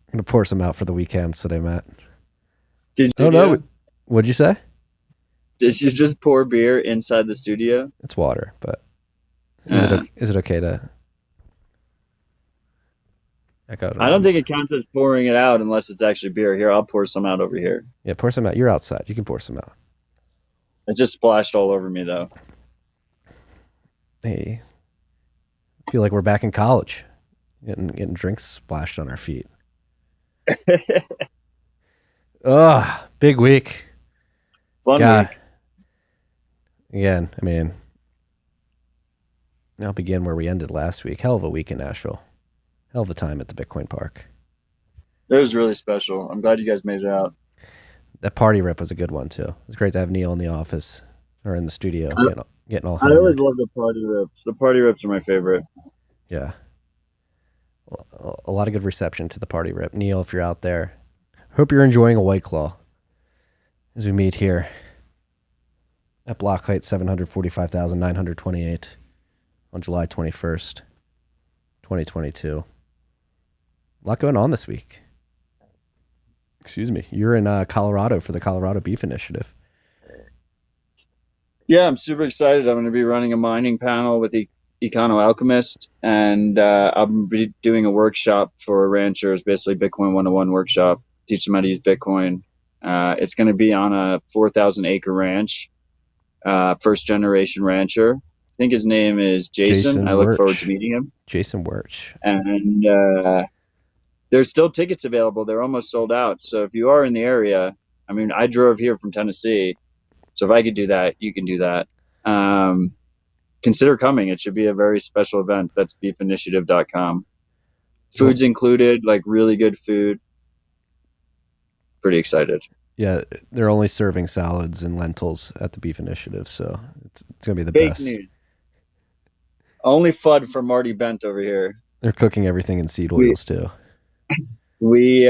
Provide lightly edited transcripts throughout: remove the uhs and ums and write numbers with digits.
I'm gonna pour some out for the weekends today, Matt. Did Oh no, you what'd you say? did you just pour beer inside the studio? It's water, but is it Uh, okay, is it okay to echo it I don't on? think it counts as pouring it out unless it's actually beer. Here, I'll pour some out over here. Yeah, pour some out. You're outside. You can pour some out. It just splashed all over me though. Hey, I feel like we're back in college, getting drinks splashed on our feet. Ugh, big week. Fun God, week. again. I mean, I'll begin where we ended last week. Hell of a week in Nashville. Hell of a time at the Bitcoin Park. It was really special. I'm glad you guys made it out. That party rip was a good one too. It was great to have Neil in the office or in the studio I, getting all I always hammered. love the party rips. The party rips are my favorite. Yeah, a lot of good reception to the party rip. Neil, if you're out there, hope you're enjoying a White Claw as we meet here at block height 745,928 on July 21st, 2022. A lot going on this week. Excuse me. You're in Colorado for the Colorado Beef Initiative. Yeah, I'm super excited. I'm going to be running a mining panel with the Econo Alchemist, and I'm be doing a workshop for ranchers, basically Bitcoin 101 workshop, teach them how to use Bitcoin. It's going to be on a 4,000 acre ranch, first generation rancher. I think his name is Jason. Jason I look forward to Wirch. meeting him. Jason Wirch. And there's still tickets available. They're almost sold out. So if you are in the area, I mean, I drove here from Tennessee. So if I could do that, you can do that. Consider coming. It should be a very special event. That's beefinitiative.com. Food's included, like really good food. Pretty excited. Yeah, they're only serving salads and lentils at the Beef Initiative, so it's going to be the Fake best. news. Only FUD for Marty Bent over here. They're cooking everything in seed We, oils, too. we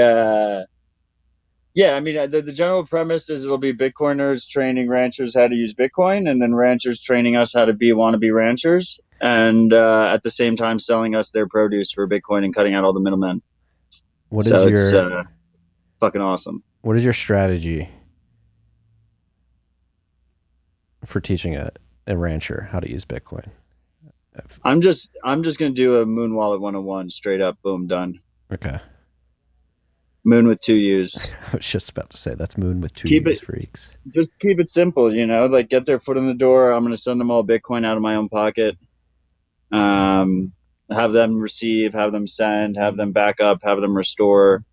yeah, I mean, the general premise is it'll be Bitcoiners training ranchers how to use Bitcoin, and then ranchers training us how to be wannabe ranchers, and at the same time selling us their produce for Bitcoin and cutting out all the middlemen. What is So it's your fucking awesome. what is your strategy for teaching a rancher how to use Bitcoin? I'm just gonna do a Moon Wallet 101 straight up, boom, done. Okay. Moon with two U's. I was just about to say that's Moon with two Keep U's, it freaks. just keep it simple, like get their foot in the door. I'm gonna send them all Bitcoin out of my own pocket. Um, have them receive, have them send, have them back up, have them restore.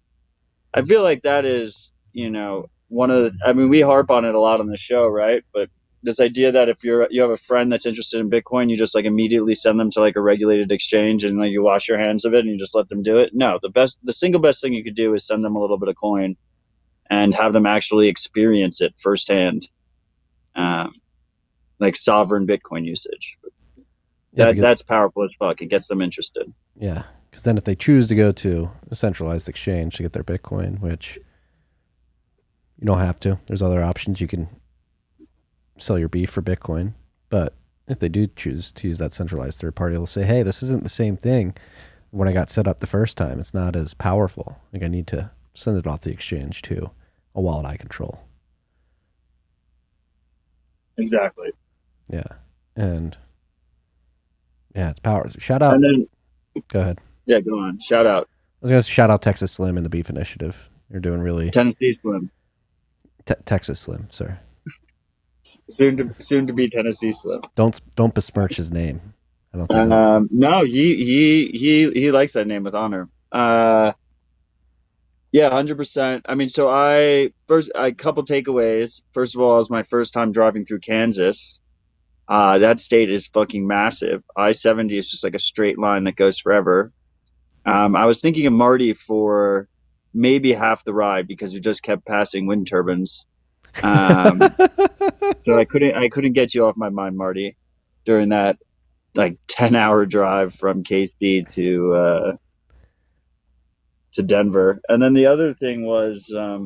I feel like that is, one of the, I mean, we harp on it a lot on the show, right? But this idea that if you have a friend that's interested in Bitcoin, you just like immediately send them to like a regulated exchange and like you wash your hands of it and you just let them do it. No, the single best thing you could do is send them a little bit of coin and have them actually experience it firsthand, um, like sovereign Bitcoin usage. Yeah, because That's powerful as fuck. It gets them interested. yeah, because then if they choose to go to a centralized exchange to get their Bitcoin, which you don't have to, there's other options. You can sell your beef for Bitcoin, but if they do choose to use that centralized third party, they'll say, "Hey, this isn't the same thing. When I got set up the first time, it's not as powerful. Like I need to send it off the exchange to a wallet I control." Exactly. Yeah, and yeah, it's power. Shout out. And then, Go ahead. yeah, go on. Shout out I was gonna shout out Texas Slim and the Beef Initiative. You're doing really Tennessee Slim. Texas Slim, sir. Soon to be Tennessee Slim. Don't besmirch his name. I don't think. No, he likes that name with honor. Yeah, 100%. I mean, so a couple takeaways. First of all, it was my first time driving through Kansas. That state is fucking massive. I-70 is just like a straight line that goes forever. I was thinking of Marty for maybe half the ride because we just kept passing wind turbines. Um, so I couldn't get you off my mind, Marty, during that like 10-hour drive from KC to Denver. And then the other thing was I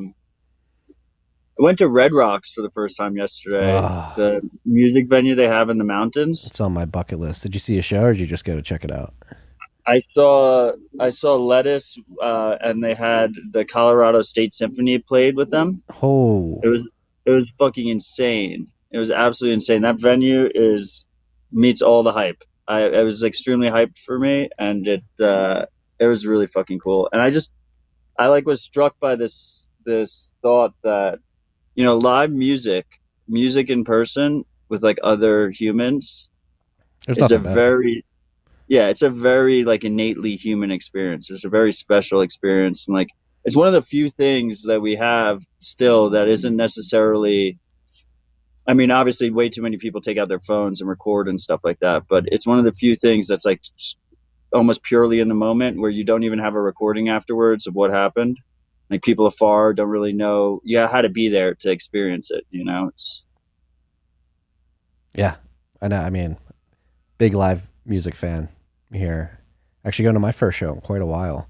went to Red Rocks for the first time yesterday, Ah, the music venue they have in the mountains. it's on my bucket list. Did you see a show or did you just go to check it out? I saw Lettuce, and they had the Colorado State Symphony played with them. Oh, It was fucking insane. It was absolutely insane. That venue is meets all the hype. It was extremely hyped for me, and it was really fucking cool. And I like was struck by this thought that live music in person with like other humans there's is a nothing better. very yeah, it's a very like innately human experience. It's a very special experience, and like it's one of the few things that we have still that isn't necessarily. I mean, obviously, way too many people take out their phones and record and stuff like that. But it's one of the few things that's like almost purely in the moment, where you don't even have a recording afterwards of what happened. Like people afar don't really know. You had to be there to experience it. Yeah, I know. I mean, big live music fan here. Actually, going to my first show in quite a while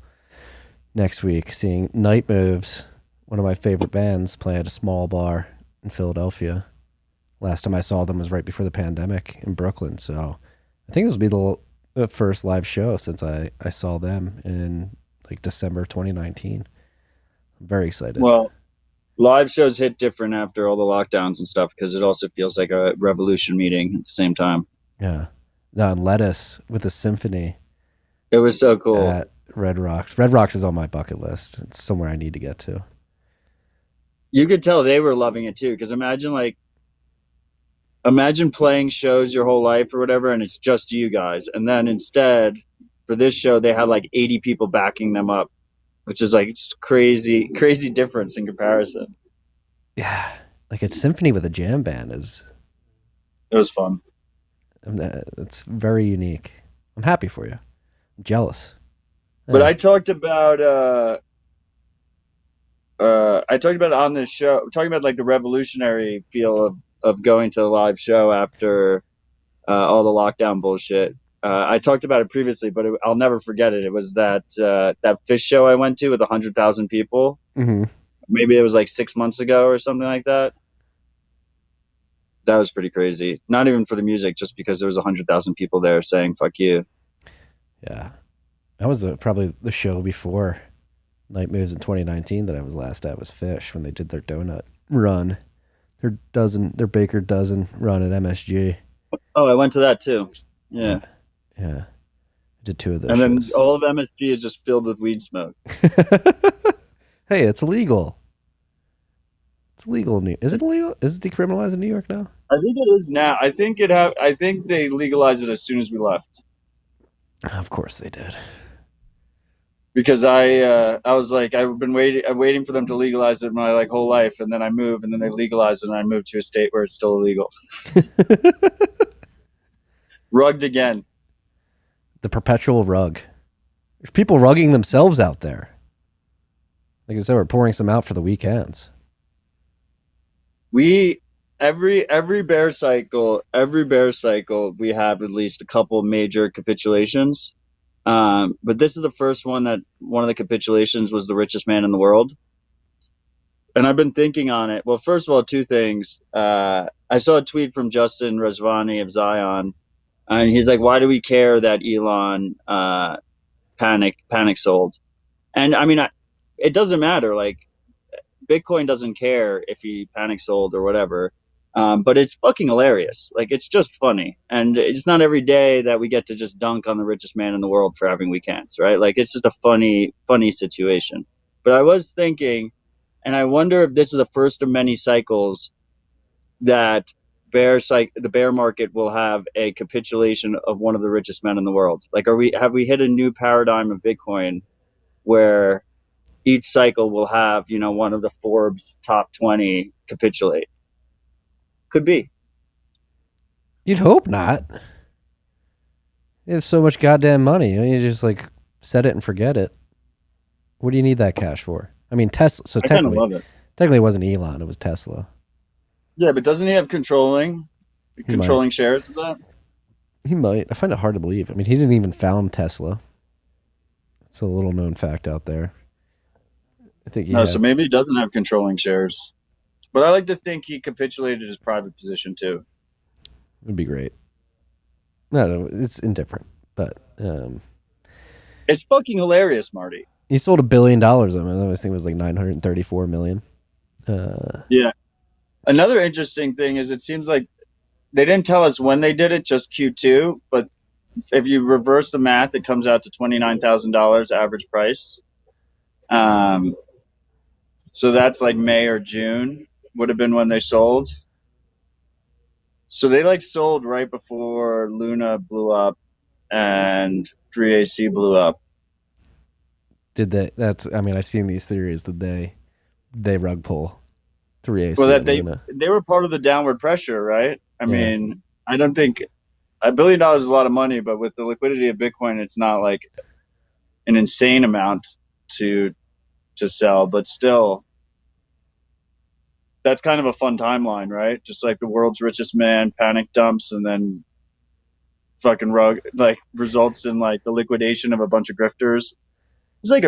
next week, seeing Night Moves, one of my favorite bands, play at a small bar in Philadelphia. Last time I saw them was right before the pandemic in Brooklyn, so I think this will be the first live show since I saw them in like December 2019. I'm very excited. Well, live shows hit different after all the lockdowns and stuff because it also feels like a revolution meeting at the same time. Yeah. No, and Lettuce with the symphony It was so cool. at Red Rocks. Red Rocks is on my bucket list. It's somewhere I need to get to. You could tell they were loving it too, because imagine playing shows your whole life or whatever, and it's just you guys, and then instead for this show they had like 80 people backing them up, which is like just crazy difference in comparison. Yeah. Like it's symphony with a jam band is It was fun. it's very unique. I'm happy for you. I'm jealous. But Yeah. I talked about it on this show, talking about like the revolutionary feel of going to a live show after all the lockdown bullshit. I talked about it previously, but I'll never forget it. It was that fish show I went to with 100,000 people. Mm-hmm. Maybe it was like 6 months ago or something like that. That was pretty crazy. Not even for the music, just because there was 100,000 people there saying "fuck you." Yeah. That was probably the show before Night Moves in 2019 that I was last at was Fish when they did their donut run. Their baker dozen run at MSG. Oh, I went to that too. Yeah. Yeah. I did 2 of those And then shows. all of MSG is just filled with weed smoke. Hey, it's illegal. It's illegal. Is it illegal? Is it decriminalized in New York now? I think it is now. I think they legalized it as soon as we left. Of course they did. Because I was like I'm waiting for them to legalize it my like whole life, and then I move, and then they legalize it, and I move to a state where it's still illegal. Rugged again. The perpetual rug. There's people rugging themselves out there. Like I said, we're pouring some out for the weekends. We every bear cycle we have at least a couple major capitulations. But this is the first one that one of the capitulations was the richest man in the world. And I've been thinking on it. Well, first of all, 2 things. I saw a tweet from Justin Rezvani of Zion, and he's like, "Why do we care that Elon panic sold?" And I mean, it doesn't matter. Like, Bitcoin doesn't care if he panic sold or whatever. But it's fucking hilarious. Like, it's just funny. And it's not every day that we get to just dunk on the richest man in the world for having weekends, right? Like, it's just a funny situation. But I was thinking, and I wonder if this is the first of many cycles that the bear market will have a capitulation of one of the richest men in the world. Like, have we hit a new paradigm of Bitcoin where each cycle will have, one of the Forbes top 20 capitulate? Could be. You'd hope not. You have so much goddamn money. You just like set it and forget it. What do you need that cash for? I mean, Tesla. So I kind of love it. Technically, it wasn't Elon. It was Tesla. Yeah, but doesn't he have controlling shares of that? He might. I find it hard to believe. I mean, he didn't even found Tesla. It's a little known fact out there. I think So maybe he doesn't have controlling shares. But I like to think he capitulated his private position too. It'd be great. No, it's indifferent. But It's fucking hilarious, Marty. He sold $1 billion. I mean, I think it was like 934 million. Yeah. Another interesting thing is it seems like they didn't tell us when they did it, just Q2. But if you reverse the math, it comes out to $29,000 average price. So that's like May or June would have been when they sold. So they like sold right before Luna blew up and 3AC blew up. Did they? I mean, I've seen these theories that they rug pull 3AC. Well, that Luna. they were part of the downward pressure, right? I Yeah. mean, I don't think $1 billion is a lot of money, but with the liquidity of Bitcoin, it's not like an insane amount to sell. But still, that's kind of a fun timeline, right? Just like the world's richest man panic dumps and then fucking results in like the liquidation of a bunch of grifters. It's like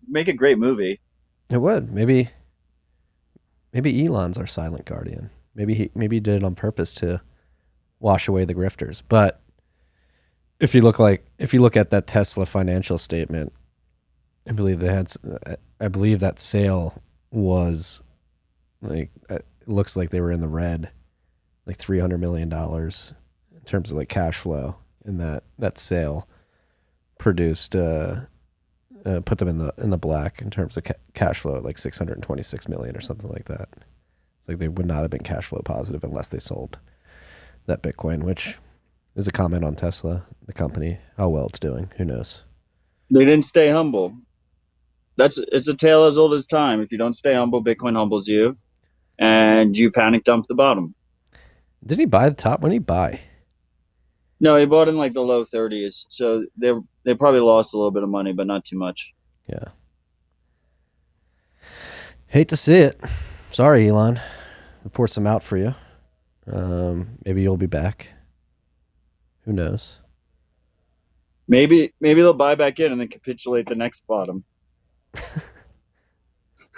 make a great movie. It would. Maybe Elon's our silent guardian. Maybe he did it on purpose to wash away the grifters. But if you look at that Tesla financial statement, I believe that sale was like, it looks like they were in the red, like $300 million in terms of like cash flow, and that sale produced put them in the black in terms of cash flow, like 626 million or something like that. It's like they would not have been cash flow positive unless they sold that Bitcoin, which is a comment on Tesla, the company, how well it's doing. Who knows? They didn't stay humble. It's a tale as old as time. If you don't stay humble, Bitcoin humbles you, and you panic dump the bottom. Did he buy the top? When did he buy? No, he bought in like the low 30s, so they probably lost a little bit of money, but not too much. Yeah. Hate to see it. Sorry, Elon. We poured some out for you. Maybe you'll be back. Who knows? Maybe they'll buy back in and then capitulate the next bottom.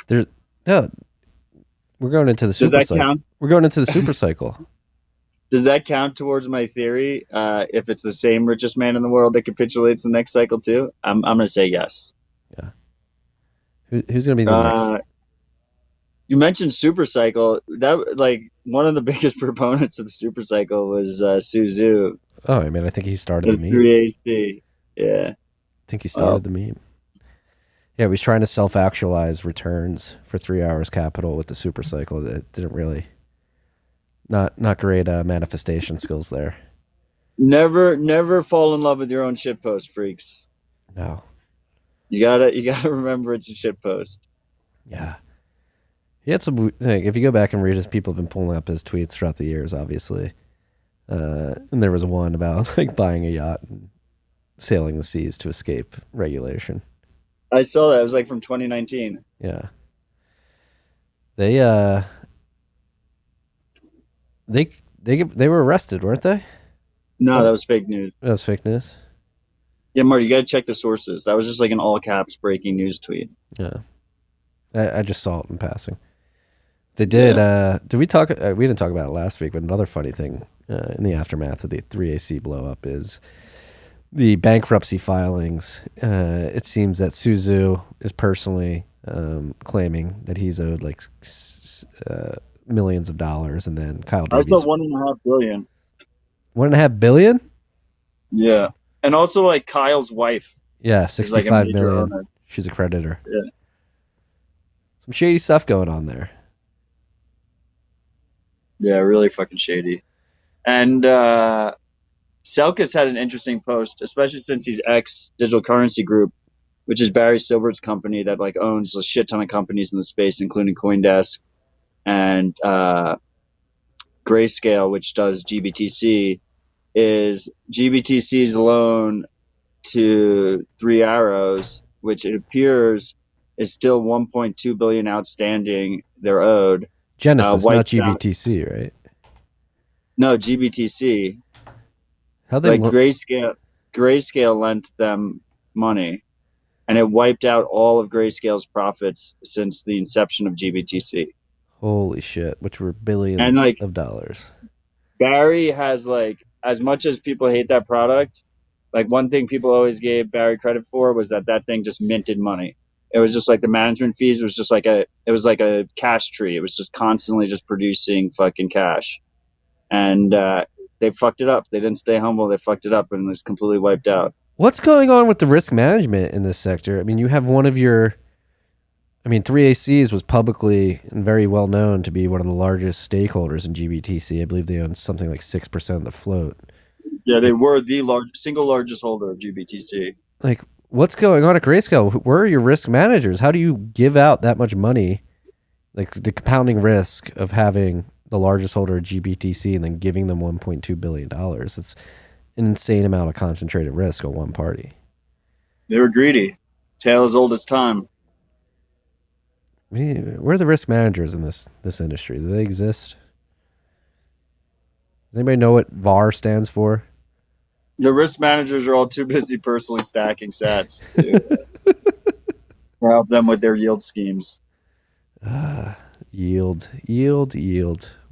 We're going into the Does that Supercycle. count? We're going into the Supercycle. Does that count towards my theory? If it's the same richest man in the world that capitulates the next cycle too, I'm gonna say yes. Yeah. Who's gonna be the next? You mentioned Supercycle. That like one of the biggest proponents of the Supercycle was Suzu. Oh, I mean, I think he started the meme. 3AC. Yeah. I think he started the meme. Yeah, he was trying to self-actualize returns for 3 Hours Capital with the Supercycle. It didn't really. Not great manifestation skills there. Never fall in love with your own shitpost, freaks. No. You gotta remember it's a shitpost. Yeah. He had some. If you go back and read his, people have been pulling up his tweets throughout the years, obviously. And there was one about like buying a yacht and sailing the seas to escape regulation. I saw that. It was like from 2019. Yeah. They were arrested, weren't they? No, that was fake news. That was fake news? Yeah, Marty, you gotta check the sources. That was just like an all caps breaking news tweet. Yeah. I just saw it in passing. They did. Yeah. Did we talk? We didn't talk about it last week, but another funny thing in the aftermath of the 3AC blow up is the bankruptcy filings. It seems that Suzu is personally claiming that he's owed like millions of dollars, and then Kyle Davies. I thought $1.5 billion. $1.5 billion? Yeah, and also like Kyle's wife. Yeah, 65 million. Owner. She's a creditor. Yeah. Some shady stuff going on there. Yeah, really fucking shady. And Selkis had an interesting post, especially since he's ex-Digital Currency Group, which is Barry Silbert's company that like owns a shit ton of companies in the space, including CoinDesk and Grayscale, which does GBTC, is GBTC's loan to 3 Arrows, which it appears is still 1.2 billion outstanding. They're owed. Genesis, not GBTC, out. Right? No, GBTC. How they like Grayscale lent them money, and it wiped out all of Grayscale's profits since the inception of GBTC. Holy shit, which were billions of dollars. Barry has like, as much as people hate that product, Like one thing people always gave Barry credit for was that thing just minted money. It was just like the management fees was just like it was like a cash tree. It was just constantly just producing fucking cash. And they fucked it up. They didn't stay humble. They fucked it up and it was completely wiped out. What's going on with the risk management in this sector? I mean, you have one of your, 3ACs was publicly and very well known to be one of the largest stakeholders in GBTC. I believe they own something like 6% of the float. Yeah, they were the single largest holder of GBTC. Like, what's going on at Grayscale? Where are your risk managers? How do you give out that much money? Like the compounding risk of having the largest holder of GBTC and then giving them $1.2 billion. It's an insane amount of concentrated risk on one party. They were greedy. Tale as old as time. Where are the risk managers in this industry? Do they exist? Does anybody know what VAR stands for? The risk managers are all too busy personally stacking sats to help them with their yield schemes. Yield.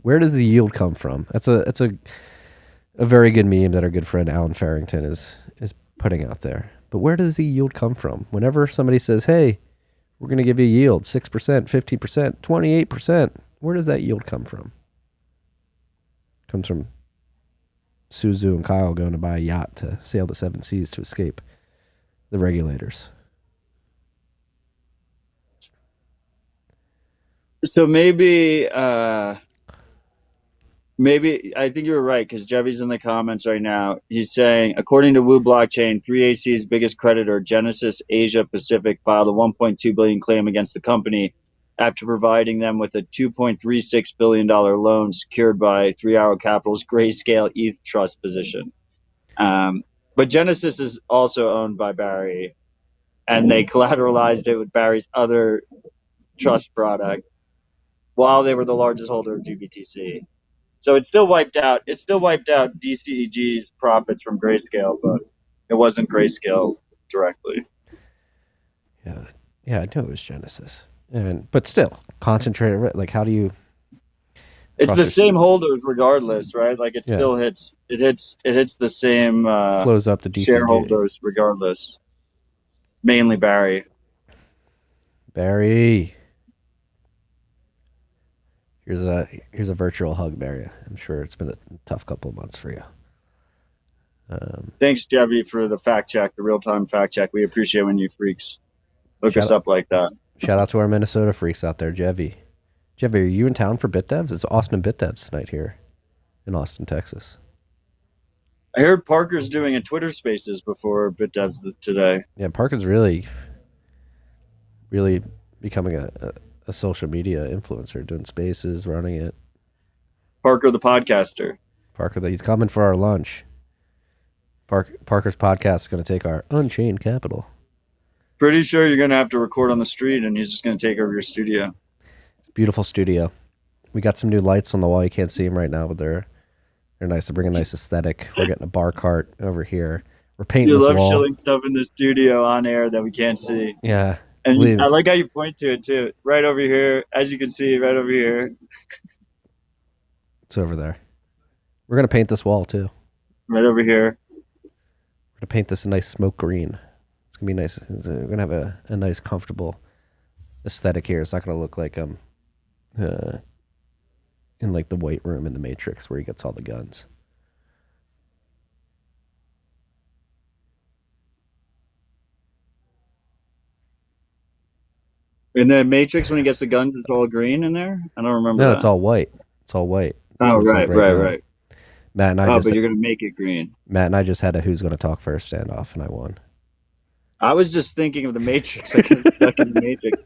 Where does the yield come from? That's a very good meme that our good friend Alan Farrington is putting out there. But where does the yield come from? Whenever somebody says, "Hey, we're going to give you a yield, 6%, 15%, 28%," where does that yield come from? It comes from Suzu and Kyle going to buy a yacht to sail the seven seas to escape the regulators. So maybe I think you're right because Jevy's in the comments right now. He's saying, according to Wu Blockchain, 3AC's biggest creditor, Genesis Asia Pacific, filed a $1.2 billion claim against the company after providing them with a $2.36 billion loan secured by 3 Arrow Capital's Grayscale ETH Trust position. But Genesis is also owned by Barry, and they collateralized it with Barry's other trust product while they were the largest holder of GBTC. So it still wiped out DCEG's profits from Grayscale, but it wasn't Grayscale directly. Yeah, I know it was Genesis. But still, concentrated, like how do you... It's the same holders regardless, right? Like it still hits the same flows up to DCG. Shareholders regardless. Mainly Barry. Here's a virtual hug, Barry. I'm sure it's been a tough couple of months for you. Thanks, Jevy, for the fact check, the real-time fact check. We appreciate when you freaks look us up like that. Shout out to our Minnesota freaks out there, Jevy. Jevy, are you in town for BitDevs? It's Austin BitDevs tonight here in Austin, Texas. I heard Parker's doing a Twitter Spaces before BitDevs today. Yeah, Parker's really becoming a social media influencer, doing spaces, running it. Parker the podcaster. He's coming for our lunch. Parker's podcast is going to take our Unchained Capital. Pretty sure you're going to have to record on the street and he's just going to take over your studio. It's a beautiful studio. We got some new lights on the wall. You can't see them right now, but they're nice. They bring a nice aesthetic. We're getting a bar cart over here. We're painting this wall. You love shilling stuff in the studio on air that we can't see. Yeah. And I like how you point to it too. Right over here, as you can see, right over here. It's over there. We're going to paint this wall too. Right over here. We're going to paint this a nice smoke green. It's going to be nice. We're going to have a nice, comfortable aesthetic here. It's not going to look like in like the White Room in The Matrix where he gets all the guns. In The Matrix, when he gets the guns, it's all green in there? I don't remember. No, it's all white. It's all white. That's right. Matt and I but you're going to make it green. Matt and I just had a Who's Going to Talk First standoff, and I won. I was just thinking of The Matrix. I got stuck in The Matrix.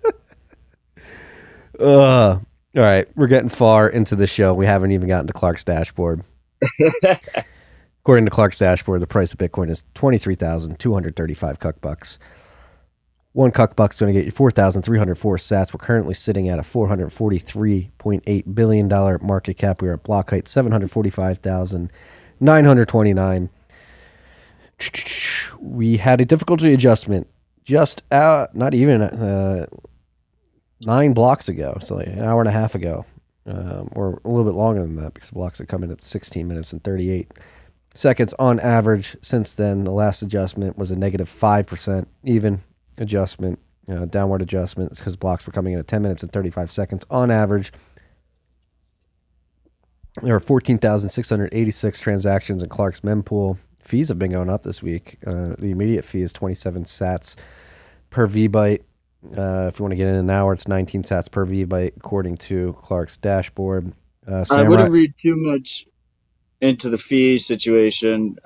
All right, we're getting far into the show. We haven't even gotten to Clark's dashboard. According to Clark's dashboard, the price of Bitcoin is 23,235 cuck-bucks. One cuck-buck's going to get you 4,304 sats. We're currently sitting at a $443.8 billion market cap. We are at block height 745,929. We had a difficulty adjustment just not even 9 blocks ago, so like an hour and a half ago, or a little bit longer than that because blocks are coming at 16 minutes and 38. seconds on average since then. The last adjustment was a negative 5%, even adjustment, downward adjustment. It's because blocks were coming in at 10 minutes and 35 seconds on average. There are 14,686 transactions in Clark's mempool. Fees have been going up this week. The immediate fee is 27 sats per VByte. If you want to get in an hour, it's 19 sats per VByte, according to Clark's dashboard. I wouldn't read too much into the fee situation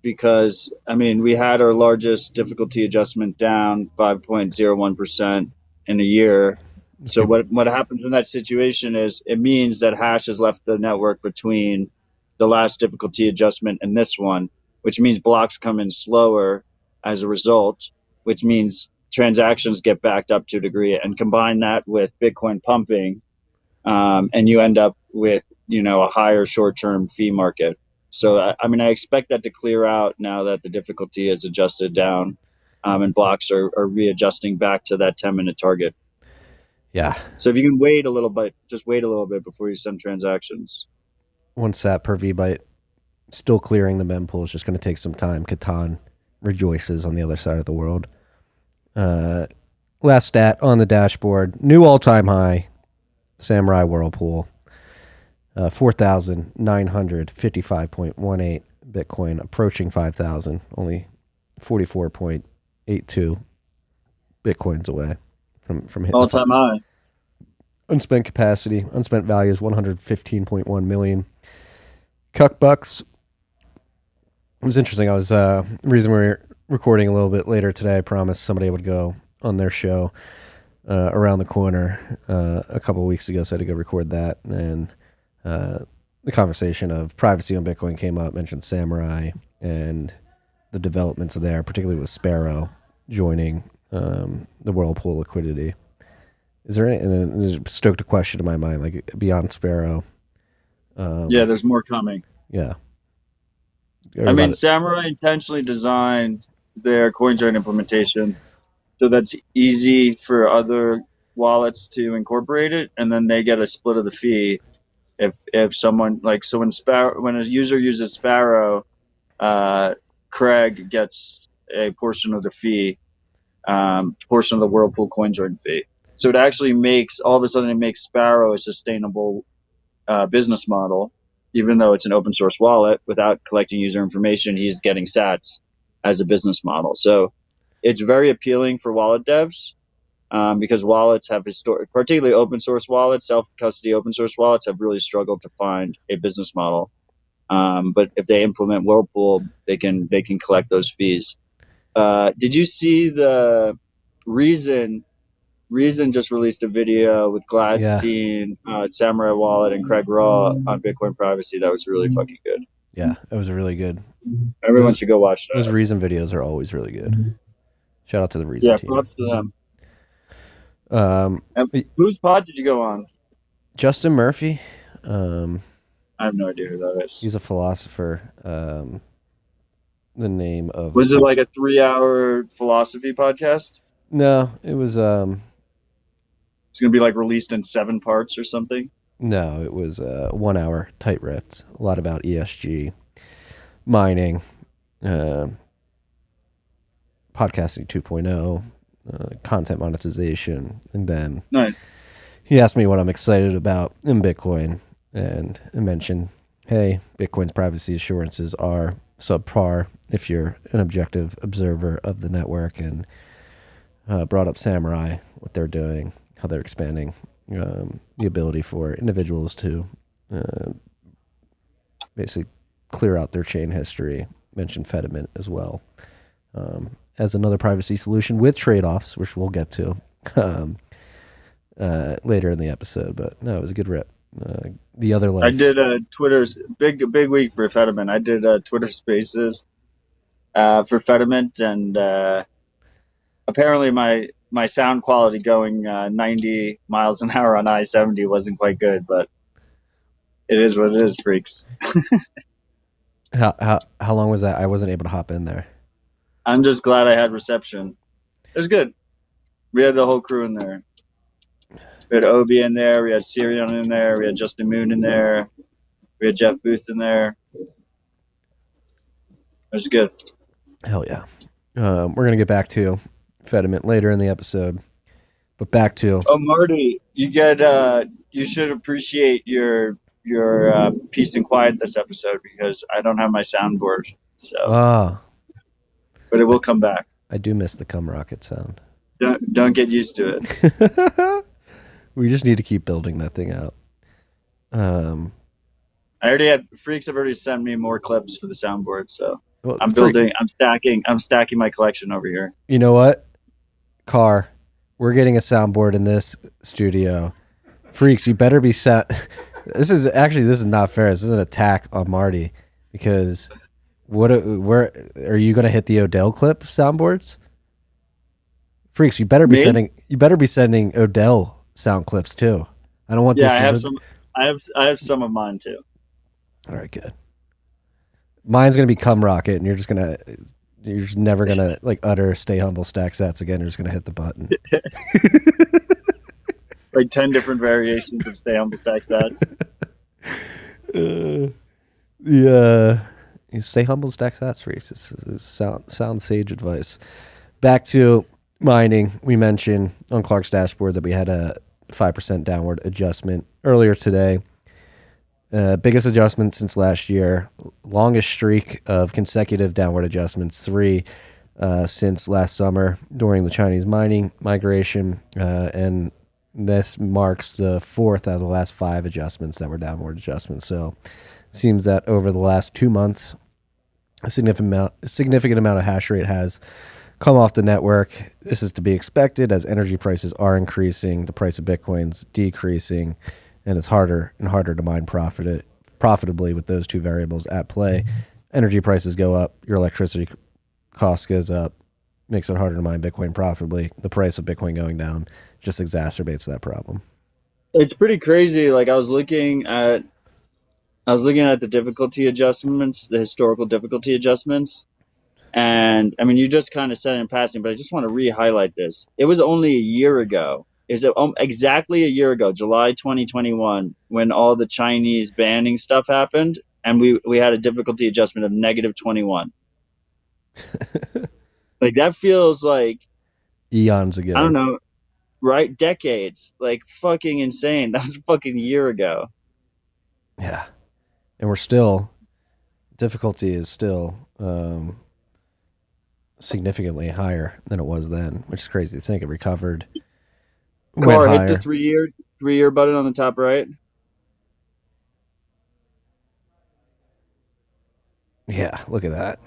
because, I mean, we had our largest difficulty adjustment down 5.01% in a year. So what happens in that situation is it means that hash has left the network between the last difficulty adjustment and this one, which means blocks come in slower as a result, which means transactions get backed up to a degree, and combine that with Bitcoin pumping, and you end up with, a higher short-term fee market. So, I mean, I expect that to clear out now that the difficulty is adjusted down, and blocks are readjusting back to that 10-minute target. Yeah. So if you can wait a little bit, just wait a little bit before you send transactions. 1 sat per VByte. Still clearing the mempool is just going to take some time. Catan rejoices on the other side of the world. Last stat on the dashboard. New all-time high. Samurai Whirlpool. 4,955.18 Bitcoin, approaching 5,000. Only 44.82 Bitcoins away from hitting all-time high. Unspent capacity, unspent value is 115.1 million. Cuck bucks. It was interesting. I was the reason we're recording a little bit later today. I promised somebody would go on their show around the corner a couple of weeks ago, so I had to go record that. And the conversation of privacy on Bitcoin came up, mentioned Samurai and the developments there, particularly with Sparrow joining the Whirlpool liquidity. Is there any, and it stoked a question in my mind, like beyond Sparrow? Yeah, there's more coming. Yeah. I mean, Samurai intentionally designed their CoinJoin implementation so that's easy for other wallets to incorporate it, and then they get a split of the fee if someone, like, so when a user uses Sparrow, Craig gets a portion of the fee, portion of the Whirlpool CoinJoin fee. So it actually makes, all of a sudden, it makes Sparrow a sustainable business model, even though it's an open source wallet. Without collecting user information, he's getting sats as a business model. So it's very appealing for wallet devs, because wallets have particularly open source wallets, self-custody open source wallets have really struggled to find a business model. But if they implement Whirlpool, they can collect those fees. Did you see the Reason just released a video with Gladstein, Samurai Wallet, and Craig Raw on Bitcoin privacy? That was really fucking good. Yeah, that was really good. Everyone should go watch that. Those Reason videos are always really good. Shout out to the Reason team. Yeah, props to them. And whose pod did you go on? Justin Murphy. I have no idea who that is. He's a philosopher. The name of... Was it like a 3-hour philosophy podcast? No, it was... It's going to be like released in 7 parts or something? No, it was 1 hour, tight ripped. A lot about ESG, mining, podcasting 2.0, content monetization. And then he asked me what I'm excited about in Bitcoin. And I mentioned, hey, Bitcoin's privacy assurances are subpar if you're an objective observer of the network, and brought up Samurai, what they're doing, how they're expanding the ability for individuals to basically clear out their chain history. Mentioned Fedimint as well as another privacy solution with trade-offs, which we'll get to later in the episode. But no, it was a good rip. The other life. I did Twitter's big week for Fedimint. I did Twitter Spaces for Fedimint, and apparently my sound quality going 90 miles an hour on I-70 wasn't quite good, but it is what it is, freaks. How long was that? I wasn't able to hop in there. I'm just glad I had reception. It was good. We had the whole crew in there. We had Obi in there. We had Sirion in there. We had Justin Moon in there. We had Jeff Booth in there. That's good. Hell yeah. We're gonna get back to Fedimint later in the episode, but back to Oh, Marty, you should appreciate your peace and quiet this episode because I don't have my soundboard. So, ah, but it will come back. I do miss the cum rocket sound. Don't get used to it. We just need to keep building that thing out. Freaks have already sent me more clips for the soundboard, so Well, I'm stacking my collection over here. You know what? Car, we're getting a soundboard in this studio. Freaks, you better be set. This is not fair. This is an attack on Marty because where are you going to hit the Odell clip soundboards? Freaks, you better be sending Odell sound clips too. I don't want this. Yeah, I have some of mine too. All right, good. Mine's gonna be cum rocket, and you're just never gonna like utter stay humble stack sats again. You're just gonna hit the button. Like 10 different variations of stay humble stack sats. Stay humble stack sats, Freaks. This is sound sage advice. Back to mining. We mentioned on Clark's dashboard that we had a 5% downward adjustment earlier today. Biggest adjustment since last year. Longest streak of consecutive downward adjustments, 3 since last summer during the Chinese mining migration. And this marks the 4th out of the last 5 adjustments that were downward adjustments. So it seems that over the last 2 months, a significant amount of hash rate has come off the network. This is to be expected as energy prices are increasing, the price of Bitcoin's decreasing, and it's harder and harder to mine profitably with those two variables at play. Energy prices go up, your electricity cost goes up, makes it harder to mine Bitcoin profitably. The price of Bitcoin going down just exacerbates that problem. It's pretty crazy. Like I was looking at the difficulty adjustments, the historical difficulty adjustments. And I mean, you just kind of said it in passing, but I just want to re-highlight this. It was only a year ago. Is it exactly a year ago, July 2021, when all the Chinese banning stuff happened, and we had a difficulty adjustment of negative 21. Like that feels like eons ago. I don't know, right? Decades, like fucking insane. That was a fucking year ago. Yeah, and difficulty is still significantly higher than it was then, which is crazy to think. It recovered. Car, hit the 3-year button on the top right. Yeah, look at that.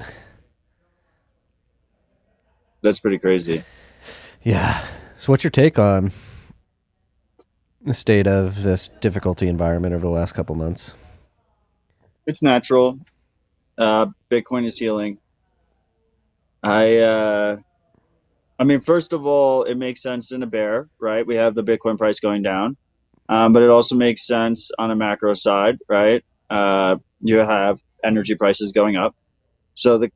That's pretty crazy. Yeah. So what's your take on the state of this difficulty environment over the last couple months? It's natural. Bitcoin is healing. I mean, first of all, it makes sense in a bear, right? We have the Bitcoin price going down, but it also makes sense on a macro side, right? You have energy prices going up. So the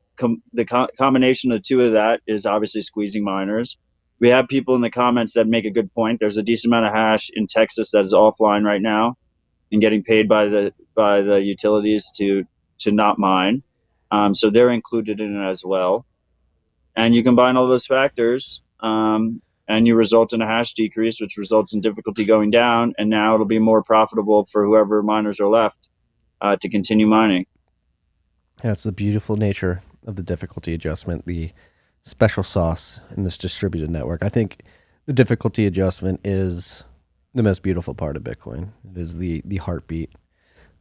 combination of the two of that is obviously squeezing miners. We have people in the comments that make a good point. There's a decent amount of hash in Texas that is offline right now and getting paid by the utilities to not mine. So they're included in it as well. And you combine all those factors, and you result in a hash decrease, which results in difficulty going down. And now it'll be more profitable for whoever miners are left to continue mining. That's the beautiful nature of the difficulty adjustment, the special sauce in this distributed network. I think the difficulty adjustment is the most beautiful part of Bitcoin. It is the heartbeat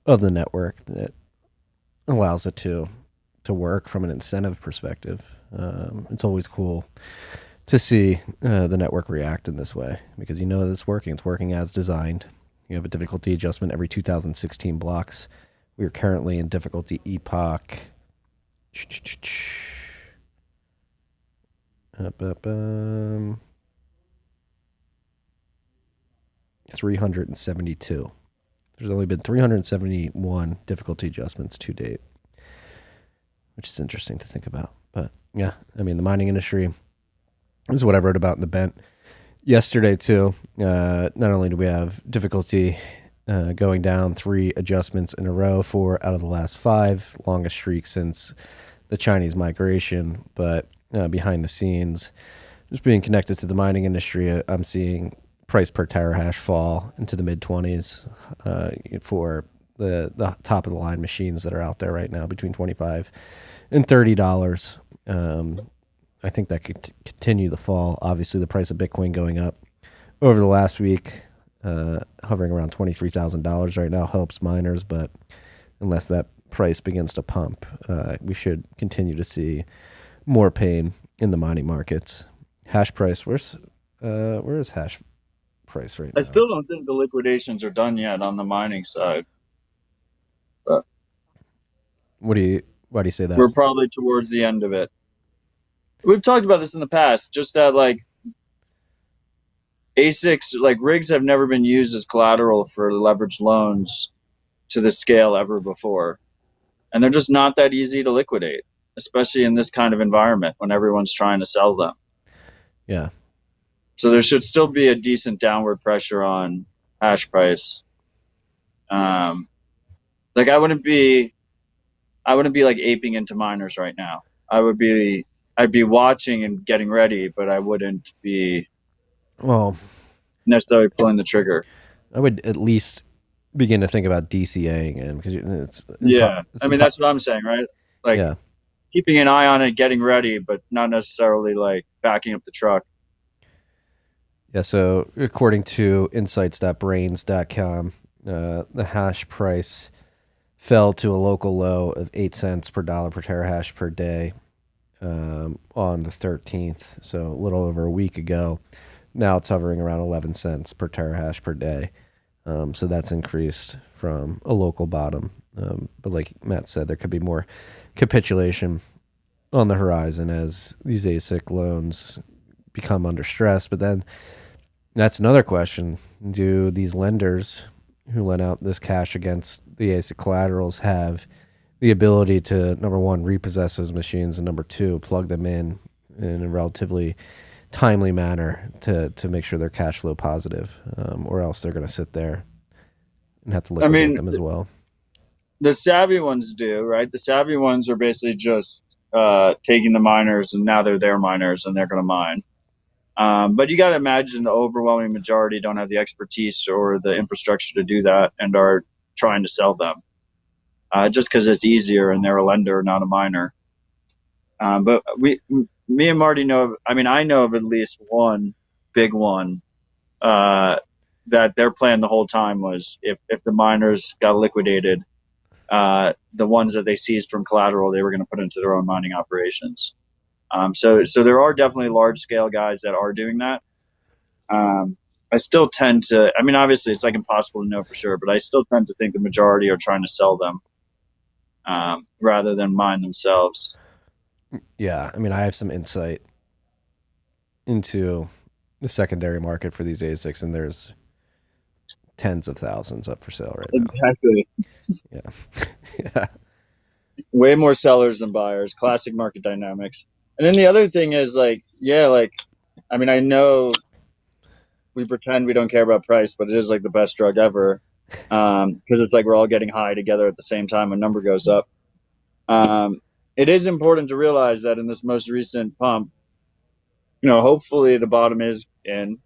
of the network that allows it to work from an incentive perspective. It's always cool to see the network react in this way because you know that it's working. It's working as designed. You have a difficulty adjustment every 2016 blocks. We are currently in difficulty epoch 372. There's only been 371 difficulty adjustments to date, which is interesting to think about. But yeah, I mean, the mining industry is what I wrote about in the Bent yesterday too. Not only do we have difficulty going down 3 adjustments in a row, 4 out of the last 5, longest streak since the Chinese migration, but behind the scenes, just being connected to the mining industry, I'm seeing price per terahash fall into the mid 20s for the top of the line machines that are out there right now, between $25 and $30. I think that could continue to fall. Obviously, the price of Bitcoin going up over the last week, hovering around $23,000 right now, helps miners, but unless that price begins to pump, we should continue to see more pain in the mining markets. Hash price, where is hash price right now? I still don't think the liquidations are done yet on the mining side. But why do you say that? we're probably towards the end of it. We've talked about this in the past, just that like ASICs, like rigs have never been used as collateral for leveraged loans to the scale ever before. And they're just not that easy to liquidate, especially in this kind of environment when everyone's trying to sell them. Yeah. So there should still be a decent downward pressure on hash price. Like I wouldn't be like aping into miners right now. I'd be watching and getting ready, but I wouldn't be necessarily pulling the trigger. I would at least begin to think about DCAing in, because it's that's what I'm saying, right? Like keeping an eye on it, getting ready, but not necessarily like backing up the truck. Yeah, so according to insights.brains.com, the hash price fell to a local low of 8 cents per dollar per terahash per day on the 13th, so a little over a week ago. Now it's hovering around 11 cents per terahash per day. So that's increased from a local bottom. But like Matt said, there could be more capitulation on the horizon as these ASIC loans become under stress. But then that's another question. Do these lenders who lend out this cash against the ASIC collaterals have the ability to, number one, repossess those machines, and number two, plug them in a relatively timely manner to make sure they're cash flow positive, or else they're going to sit there and have to liquidate them as well? The savvy ones do, right? The savvy ones are basically just taking the miners, and now they're their miners and they're going to mine. But you got to imagine the overwhelming majority don't have the expertise or the infrastructure to do that and are trying to sell them just because it's easier and they're a lender, not a miner. But me and Marty know, I know of at least one big one that their plan the whole time was if the miners got liquidated, the ones that they seized from collateral, they were going to put into their own mining operations. So there are definitely large scale guys that are doing that. I still tend to, obviously it's like impossible to know for sure, but I still tend to think the majority are trying to sell them rather than mine themselves. Yeah, I have some insight into the secondary market for these ASICs, and there's tens of thousands up for sale right now. Exactly. Yeah. Way more sellers than buyers. Classic market dynamics. And then the other thing is I know we pretend we don't care about price, but it is like the best drug ever because it's like we're all getting high together at the same time when number goes up. It is important to realize that in this most recent pump, hopefully the bottom is in,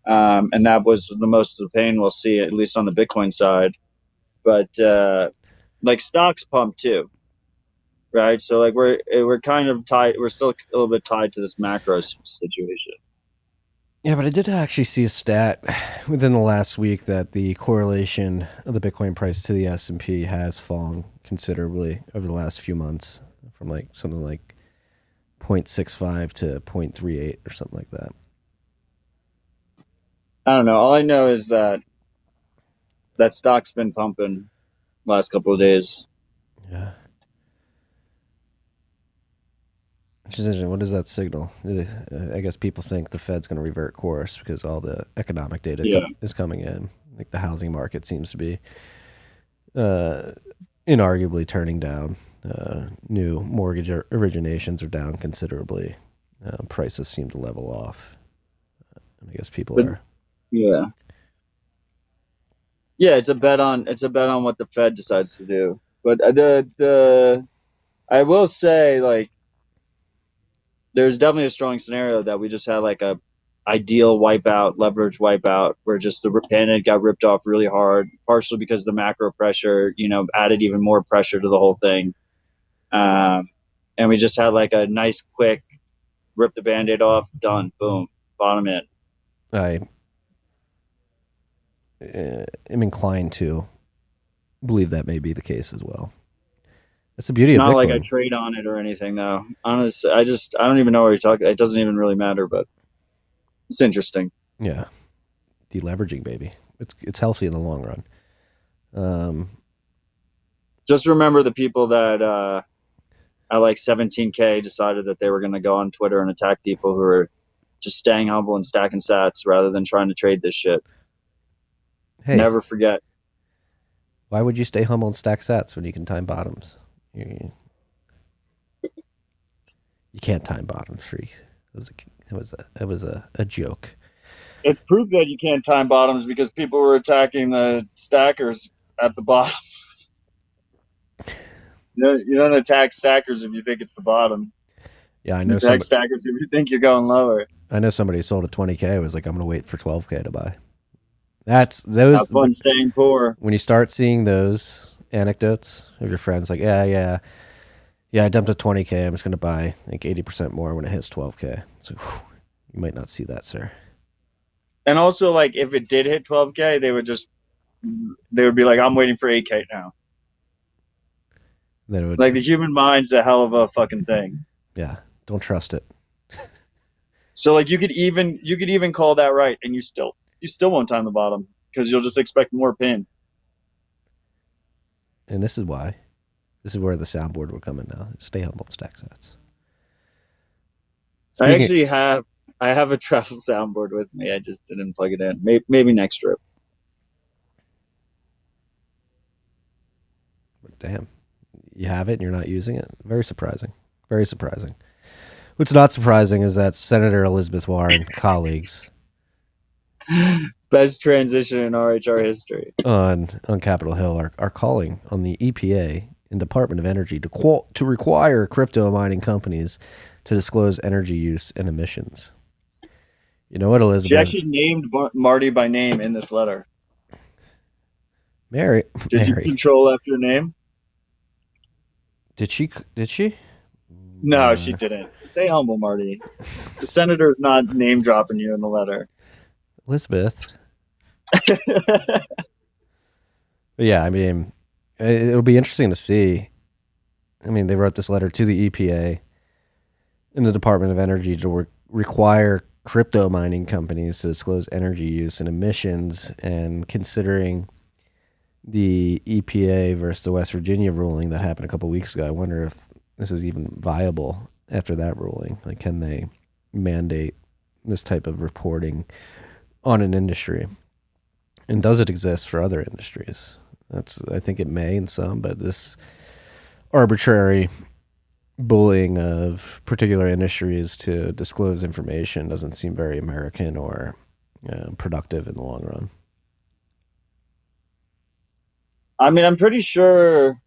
and that was the most of the pain we'll see, at least on the Bitcoin side. But like stocks pump too, right? So like we're kind of tied. We're still a little bit tied to this macro situation. Yeah, but I did actually see a stat within the last week that the correlation of the Bitcoin price to the S&P has fallen considerably over the last few months, from like something like 0.65 to 0.38 or something like that. I don't know. All I know is that stock's been pumping last couple of days. Yeah. What does that signal? I guess people think the Fed's going to revert course because all the economic data is coming in. Like the housing market seems to be inarguably turning down. New mortgage originations are down considerably. Prices seem to level off. And I guess people are. Yeah. Yeah, it's a bet on what the Fed decides to do. But I will say, like, there's definitely a strong scenario that we just had like a ideal wipeout, leverage wipeout, where just the panic got ripped off really hard, partially because the macro pressure, added even more pressure to the whole thing. And we just had like a nice, quick rip the band-aid off, done, boom, bottom in. I am inclined to believe that may be the case as well. That's the beauty of Not like I Bitcoin. trade on it or anything, though. Honestly, I don't even know what you're talking. It doesn't even really matter, but it's interesting. Yeah, deleveraging, baby. It's healthy in the long run. Just remember the people that at like 17K decided that they were going to go on Twitter and attack people who are just staying humble and stacking sats rather than trying to trade this shit. Hey, Never forget. why would you stay humble and stack sats when you can time bottoms? You can't time bottoms, freaks. It was a joke. It's proof that you can't time bottoms because people were attacking the stackers at the bottom. You don't attack stackers if you think it's the bottom. Yeah, You attack stackers if you think you're going lower. I know somebody sold at 20K. Was like, I'm gonna wait for 12K to buy. That's those. Have fun staying poor. When you start seeing those anecdotes of your friends, like, yeah, I dumped at 20K. I'm just gonna buy like 80% more when it hits 12K. It's like, whew, you might not see that, sir. And also, like, if it did hit 12K, they would be like, I'm waiting for 8K now. Then it would, Like, the human mind's a hell of a fucking thing. yeah, don't trust it. So like you could even call that right, and you still won't time the bottom because you'll just expect more pin. And this is why. This is where the soundboard will come in now. Stay humble, stack sats. I have a travel soundboard with me. I just didn't plug it in. Maybe next trip. Damn, you have it and you're not using it. Very surprising. Very surprising. What's not surprising is that Senator Elizabeth Warren colleagues Best transition in RHR history. on Capitol Hill are calling on the EPA and Department of Energy to require crypto mining companies to disclose energy use and emissions. You know what, Elizabeth? She actually named Marty by name in this letter. Mary. Did you control after your name? Did she? No, she didn't. Stay humble, Marty. The senator's not name dropping you in the letter. Elizabeth. Yeah, I mean, it'll be interesting to see. I mean, they wrote this letter to the EPA and the Department of Energy to require crypto mining companies to disclose energy use and emissions, and considering the EPA versus the West Virginia ruling that happened a couple weeks ago, I wonder if this is even viable after that ruling. Like, can they mandate this type of reporting on an industry? And does it exist for other industries? I think it may in some, but this arbitrary bullying of particular industries to disclose information doesn't seem very American or productive in the long run. I mean, I'm pretty sure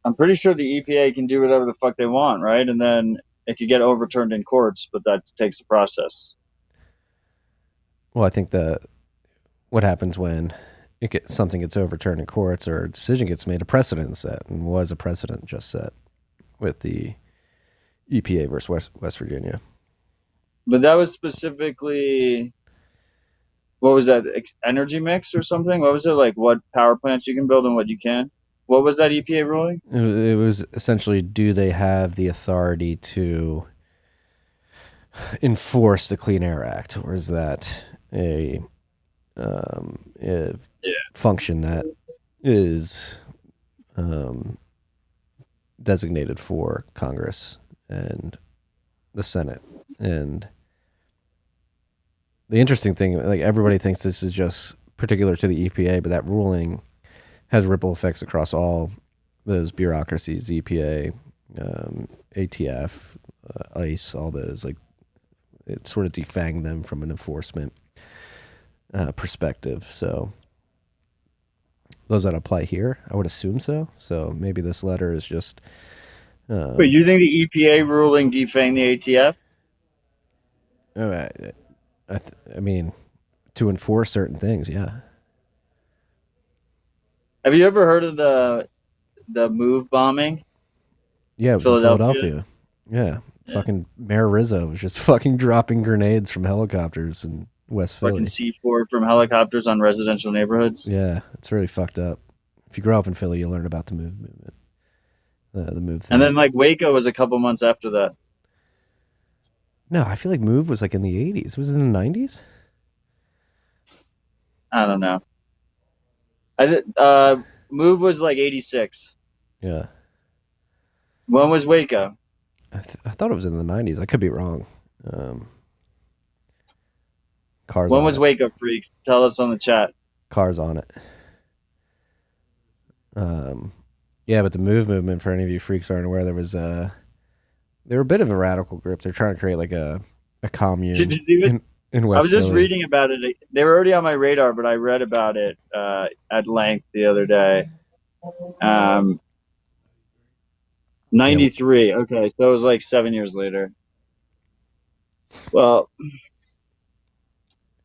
the EPA can do whatever the fuck they want, right? And then it could get overturned in courts, but that takes a process. Well, I think what happens when something gets overturned in courts or a decision gets made, a precedent set, and was a precedent just set with the EPA versus West Virginia. But that was specifically, what was that, energy mix or something? What was it, like what power plants you can build and what you can? What was that EPA ruling? It was essentially, do they have the authority to enforce the Clean Air Act, or is that a function that is designated for Congress and the Senate? And the interesting thing, like, everybody thinks this is just particular to the EPA, but that ruling has ripple effects across all those bureaucracies, the EPA, ATF, ICE, all those. Like, it sort of defanged them from an enforcement perspective. So Does that apply here? I would assume so. So maybe this letter is just. But you think the EPA ruling defanged the ATF? I mean, to enforce certain things, yeah. Have you ever heard of the Move bombing? Yeah, it was in Philadelphia. Yeah. Fucking Mayor Rizzo was just fucking dropping grenades from helicopters in West Philly. Fucking C4 from helicopters on residential neighborhoods. Yeah, it's really fucked up. If you grow up in Philly, you'll learn about the movement. The Move thing. And then like Waco was a couple months after that. No, I feel like Move was like in the 80s. Was it in the 90s? I don't know. Move was like 86. Yeah. When was Waco? I thought it was in the 90s. I could be wrong. Cars. When was Waco, freak? Tell us on the chat. Cars on it. Yeah, but the Move movement, for any of you freaks aren't aware, they were a bit of a radical group. They're trying to create like a commune in West I was just Philly. reading about it. They were already on my radar, but I read about it at length the other day. 93. Okay, so it was like 7 years later. Well,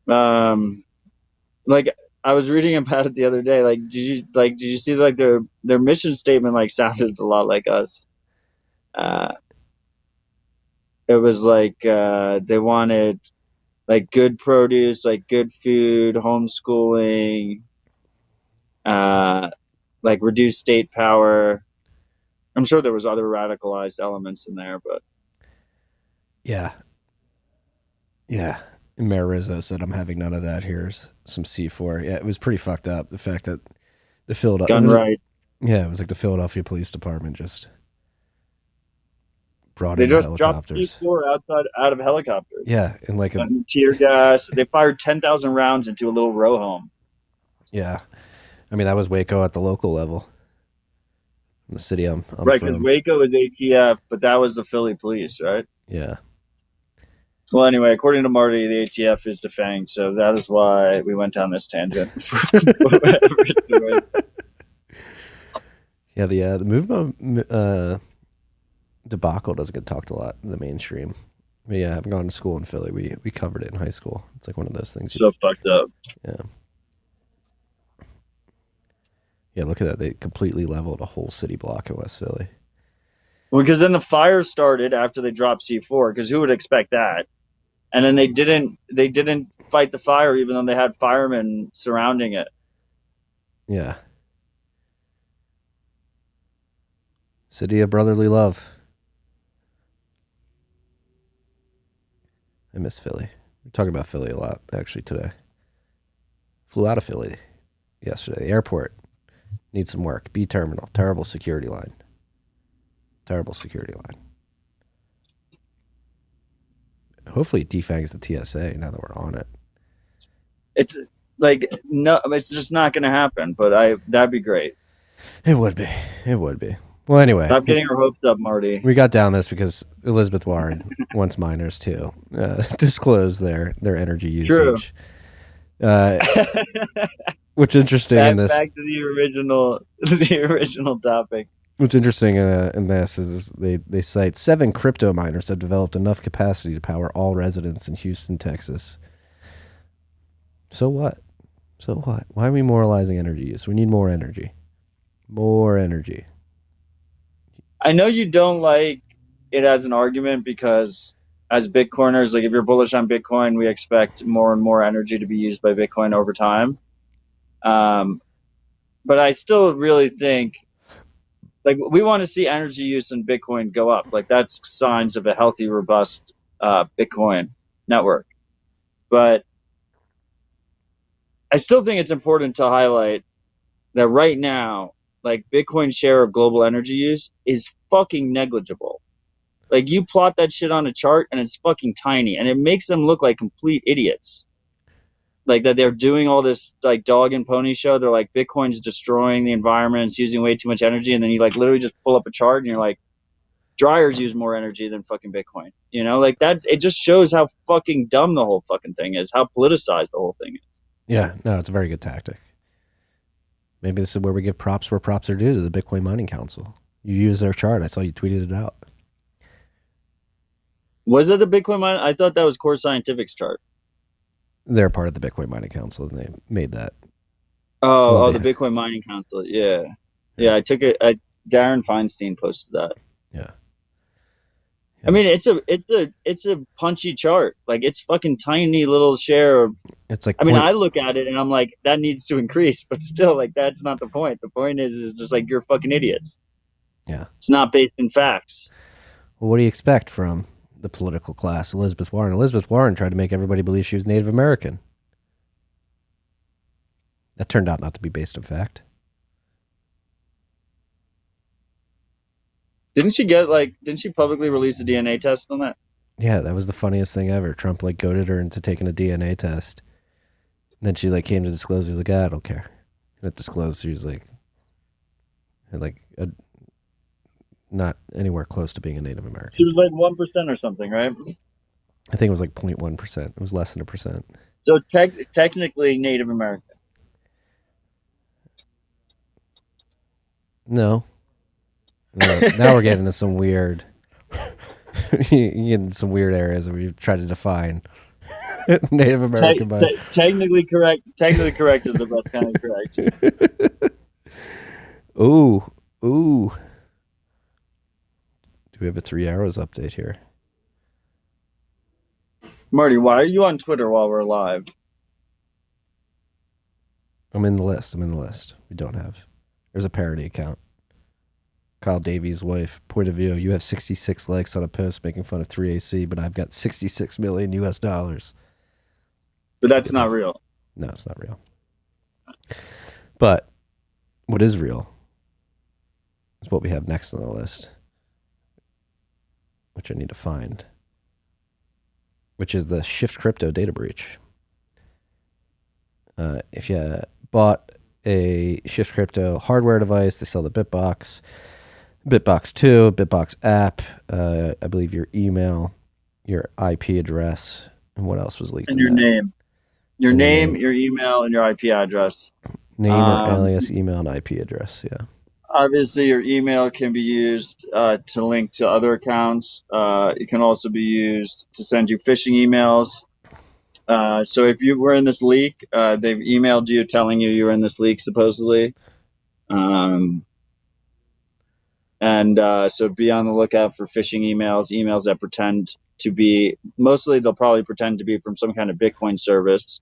like I was reading about it the other day. Like, did you see like their mission statement like sounded a lot like us? It was like they wanted like good produce, like good food, homeschooling, like reduced state power. I'm sure there was other radicalized elements in there, but yeah. Mayor Rizzo said, "I'm having none of that. Here's some C4." Yeah, it was pretty fucked up. The fact that the Philadelphia gun right. Yeah, it was like the Philadelphia Police Department just brought They in just helicopters. dropped C4 out of helicopters. Yeah, and like tear gas. They fired 10,000 rounds into a little row home. Yeah, I mean that was Waco at the local level. In the city I'm right, because Waco is ATF, but that was the Philly police, right? Yeah. Well, anyway, according to Marty, the ATF is defanged, so that is why we went down this tangent. Yeah, the movement debacle doesn't get talked a lot in the mainstream. But yeah, I've gone to school in Philly. We covered it in high school. It's like one of those things. So fucked up. Yeah. Yeah, look at that. They completely leveled a whole city block in West Philly. Well, because then the fire started after they dropped C4, because who would expect that? And then they didn't fight the fire, even though they had firemen surrounding it. Yeah. City of brotherly love. I miss Philly. We're talking about Philly a lot, actually, today. Flew out of Philly yesterday. The airport needs some work. B terminal. Terrible security line. Terrible security line. Hopefully it defangs the TSA now that we're on it. It's like, no, it's just not going to happen, but that'd be great. It would be. It would be. Well, anyway. Stop getting our hopes up, Marty. We got down this because Elizabeth Warren wants miners to disclose their energy usage. Which interesting in this. Back to the original topic. What's interesting in this is they cite 7 crypto miners have developed enough capacity to power all residents in Houston, Texas. So what? So what? Why are we moralizing energy use? We need more energy. More energy. I know you don't like it as an argument because as Bitcoiners, like if you're bullish on Bitcoin, we expect more and more energy to be used by Bitcoin over time. But I still really think like we want to see energy use in Bitcoin go up. Like that's signs of a healthy, robust Bitcoin network. But I still think it's important to highlight that right now, like Bitcoin's share of global energy use is fucking negligible. Like you plot that shit on a chart and it's fucking tiny and it makes them look like complete idiots. Like that they're doing all this like dog and pony show. They're like Bitcoin's destroying the environment. It's using way too much energy. And then you like literally just pull up a chart and you're like, dryers use more energy than fucking Bitcoin. You know, like that. It just shows how fucking dumb the whole fucking thing is, how politicized the whole thing is. Yeah, no, it's a very good tactic. Maybe this is where we give props where props are due to the Bitcoin Mining Council. You use their chart. I saw you tweeted it out. Was it the Bitcoin mine? I thought that was Core Scientific's chart. They're part of the Bitcoin Mining Council, and they made that. Oh, the Bitcoin Mining Council. Yeah. I took it. Darren Feinstein posted that. Yeah. I mean, it's a punchy chart. Like, it's fucking tiny little share of. It's like. I mean, I look at it and I'm like, that needs to increase, but still, like, that's not the point. The point is just like, you're fucking idiots. Yeah. It's not based in facts. Well, what do you expect from the political class? Elizabeth Warren tried to make everybody believe she was Native American. That turned out not to be based in fact. Didn't she publicly release a DNA test on that? Yeah, that was the funniest thing ever. Trump like goaded her into taking a DNA test. And then she like came to disclose. He was like, I don't care. And it disclosed she was like not anywhere close to being a Native American. She was like 1% or something, right? I think it was like 0.1%. It was less than 1%. So technically Native American. No. Now we're getting into some weird, you get into some weird areas where we try to define Native American by technically correct. Technically correct is the best kind of correct. Ooh. Do we have a 3 Arrows update here? Marty, why are you on Twitter while we're live? I'm in the list. We don't have. There's a parody account. Kyle Davies' wife, point of view. You have 66 likes on a post making fun of 3AC, but I've got $66 million US. But that's not real. No, it's not real. But what is real is what we have next on the list, which I need to find, which is the Shiftcrypto data breach. If you bought a Shiftcrypto hardware device, they sell the Bitbox 2, Bitbox app, I believe your email, your IP address, and what else was leaked? And your name. Your name, your email, and your IP address. Name or alias, email, and IP address, yeah. Obviously, your email can be used to link to other accounts. It can also be used to send you phishing emails. So if you were in this leak, they've emailed you telling you were in this leak, supposedly. So be on the lookout for phishing emails that pretend to be, mostly they'll probably pretend to be from some kind of Bitcoin service,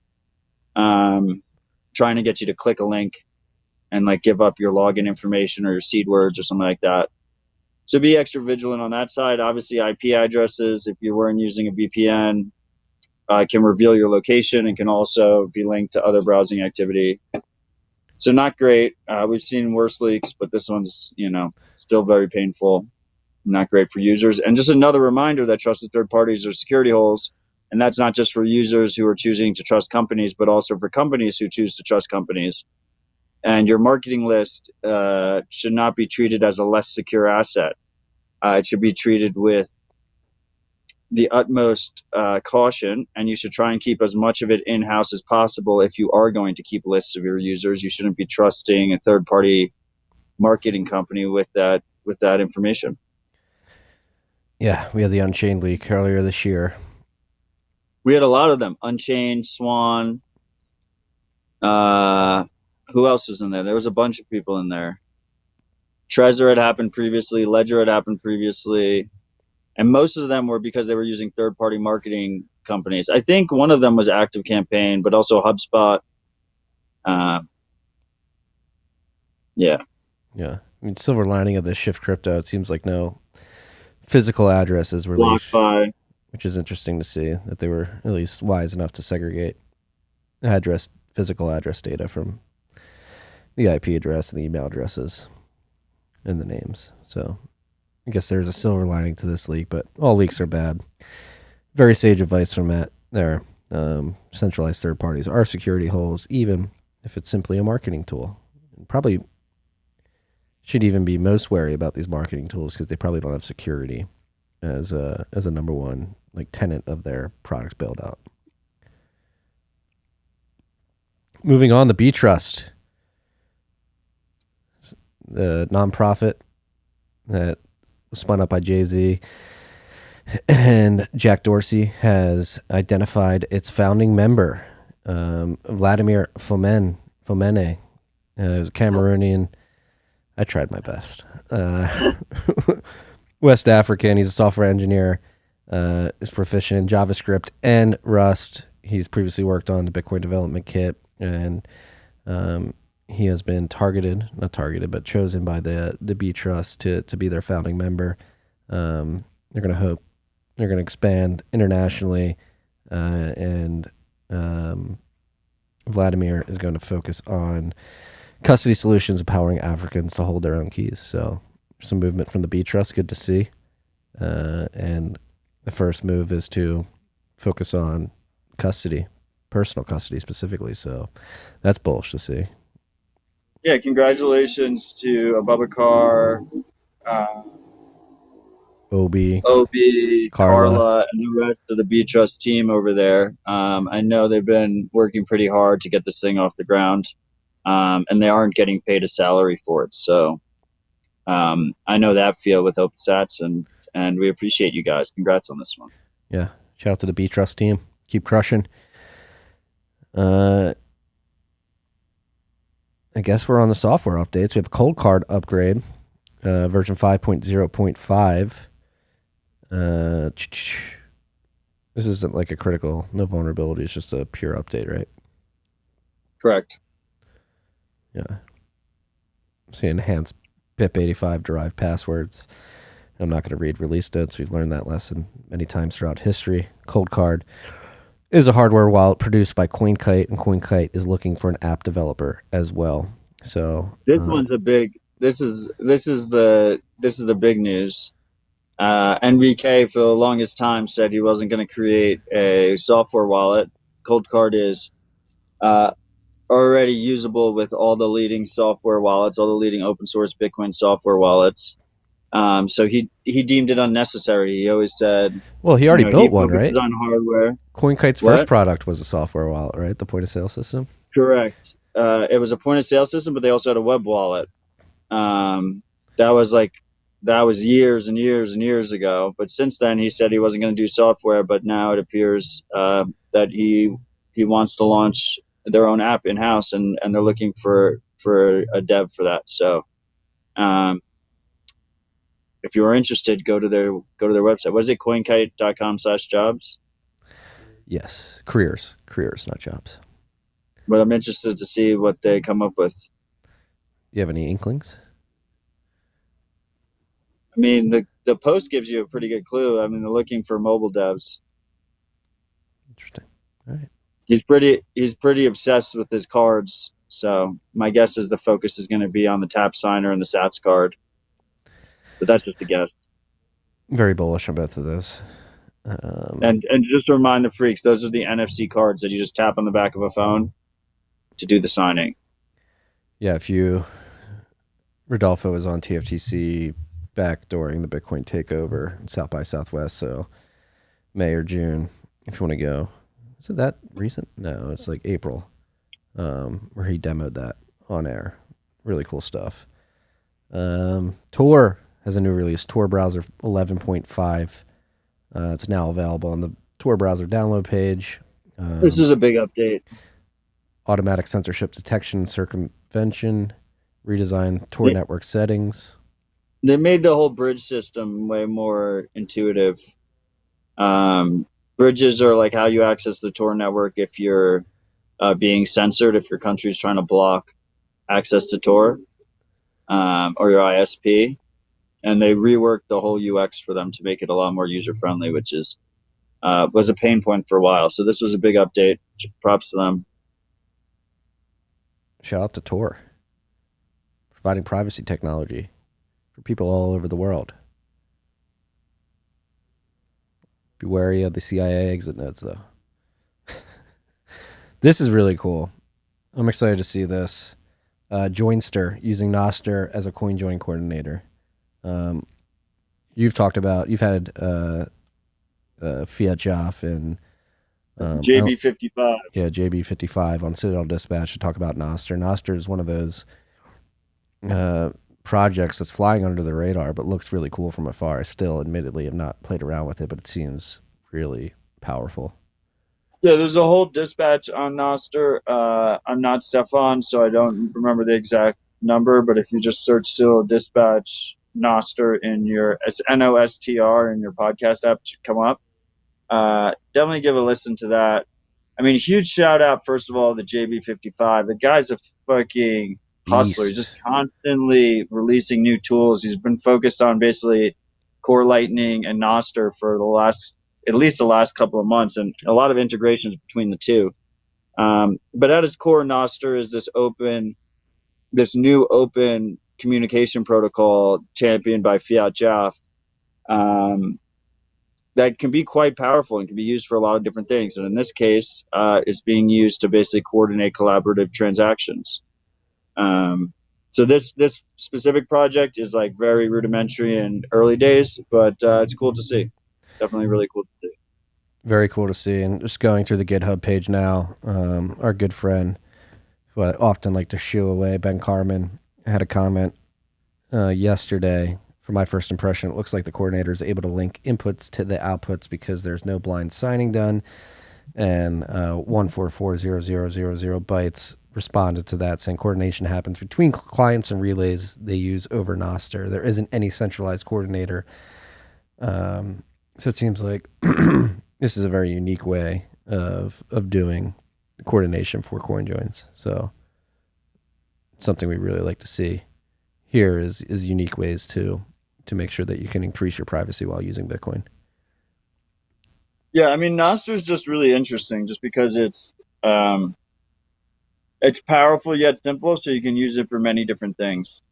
trying to get you to click a link and like give up your login information or your seed words or something like that. So be extra vigilant on that side. Obviously, IP addresses, if you weren't using a VPN, can reveal your location and can also be linked to other browsing activity. So not great. We've seen worse leaks, but this one's, still very painful. Not great for users. And just another reminder that trusted third parties are security holes. And that's not just for users who are choosing to trust companies, but also for companies who choose to trust companies. And your marketing list should not be treated as a less secure asset. It should be treated with the utmost caution, and you should try and keep as much of it in-house as possible. If you are going to keep lists of your users, you shouldn't be trusting a third-party marketing company with that information. Yeah, we had the Unchained leak earlier this year. We had a lot of them. Unchained, Swan. Who else was in there? There was a bunch of people in there. Trezor had happened previously. Ledger had happened previously. And most of them were because they were using third-party marketing companies. I think one of them was Active Campaign, but also HubSpot. Yeah. I mean, silver lining of this Shiftcrypto, it seems like no physical addresses were leaked, which is interesting to see that they were at least wise enough to segregate physical address data from the IP address and the email addresses and the names. So I guess there's a silver lining to this leak, but all leaks are bad. Very sage advice from Matt there. Centralized third parties are security holes, even if it's simply a marketing tool. And probably should even be most wary about these marketing tools because they probably don't have security as a number one tenet of their product build out. Moving on, the B Trust the nonprofit that was spun up by Jay-Z, and Jack Dorsey has identified its founding member, Vladimir Fomene. He was a Cameroonian. I tried my best. West African. He's a software engineer. Is proficient in JavaScript and Rust. He's previously worked on the Bitcoin development kit, and he has been not targeted, but chosen by the B Trust to be their founding member. They're going to expand internationally, and Vladimir is going to focus on custody solutions, empowering Africans to hold their own keys. So some movement from the B Trust, good to see. And the first move is to focus on custody, personal custody specifically. So that's bullish to see. Yeah, congratulations to Abubakar, Obi, Carla, and the rest of the B Trust team over there. I know they've been working pretty hard to get this thing off the ground, and they aren't getting paid a salary for it. So I know that feel with OpenSats, and we appreciate you guys. Congrats on this one. Yeah, shout out to the B Trust team. Keep crushing. I guess we're on the software updates. We have a cold card upgrade, version 5.0.5. This isn't like a critical, no vulnerability. It's just a pure update, right? Correct. Yeah. See, enhanced BIP85 derived passwords. I'm not going to read release notes. We've learned that lesson many times throughout history. Cold card is a hardware wallet produced by Coinkite, and Coinkite is looking for an app developer as well. So this one's a big. This is the big news. NVK for the longest time said he wasn't going to create a software wallet. Cold card is already usable with all the leading software wallets, all the leading open source Bitcoin software wallets. So he deemed it unnecessary. He always said, well, he already built one, right? On hardware. Coinkite's first product was a software wallet, right? The point of sale system. Correct. It was a point of sale system, but they also had a web wallet. That was years and years and years ago. But since then, he said he wasn't going to do software. But now it appears that he wants to launch their own app in house, and they're looking for a dev for that. So, if you are interested, go to their website. What is it? Coinkite.com/jobs. Yes, careers, not jobs. But I'm interested to see what they come up with. Do you have any inklings? I mean, the post gives you a pretty good clue. I mean, they're looking for mobile devs. Interesting. All right. He's pretty obsessed with his cards. So my guess is the focus is going to be on the tap signer and the Sats card. But that's just a guess. Very bullish on both of those. And just to remind the freaks, those are the NFC cards that you just tap on the back of a phone to do the signing. Yeah, Rodolfo was on TFTC back during the Bitcoin takeover, South by Southwest, so May or June, if you want to go. Is it that recent? No, it's like April, where he demoed that on air. Really cool stuff. Tor has a new release, Tor Browser 11.5. It's now available on the Tor browser download page. This is a big update. Automatic censorship detection and circumvention, redesign Tor network settings. They made the whole bridge system way more intuitive. Bridges are like how you access the Tor network if you're being censored, if your country's trying to block access to Tor or your ISP. And they reworked the whole UX for them to make it a lot more user-friendly, which was a pain point for a while. So this was a big update. Props to them. Shout out to Tor, providing privacy technology for people all over the world. Be wary of the CIA exit notes, though. This is really cool. I'm excited to see this. Joinster, using Nostr as a coin join coordinator. You've had Fiat Joff and JB55. Yeah, JB55 on Citadel Dispatch to talk about Nostr. Nostr is one of those projects that's flying under the radar, but looks really cool from afar. I still, admittedly, have not played around with it, but it seems really powerful. Yeah, there's a whole dispatch on Nostr. I'm not Stefan, so I don't remember the exact number, but if you just search Silo Dispatch Nostr it's Nostr in your podcast app, it should come up. Definitely give a listen to that. I mean, huge shout out, first of all, to JB55. The guy's a fucking hustler. He's Beast. just constantly releasing new tools. He's been focused on basically Core Lightning and Nostr for at least the last couple of months, and a lot of integrations between the two. But at its core, Nostr is this new open communication protocol championed by Fiat Jaff. That can be quite powerful and can be used for a lot of different things. And in this case, it's being used to basically coordinate collaborative transactions. So this specific project is like very rudimentary and early days, but it's cool to see. Definitely really cool to see. Very cool to see. And just going through the GitHub page now, our good friend, who I often like to shoo away, Ben Carmen, had a comment yesterday. For my first impression, it looks like the coordinator is able to link inputs to the outputs because there's no blind signing done. And 1440000 bytes responded to that, saying coordination happens between clients and relays they use over Nostr. There isn't any centralized coordinator. So it seems like this is a very unique way of doing coordination for coin joins. So something we really like to see here is unique ways to make sure that you can increase your privacy while using Bitcoin. Yeah, I mean, Nostr is just really interesting just because it's powerful yet simple, so you can use it for many different things.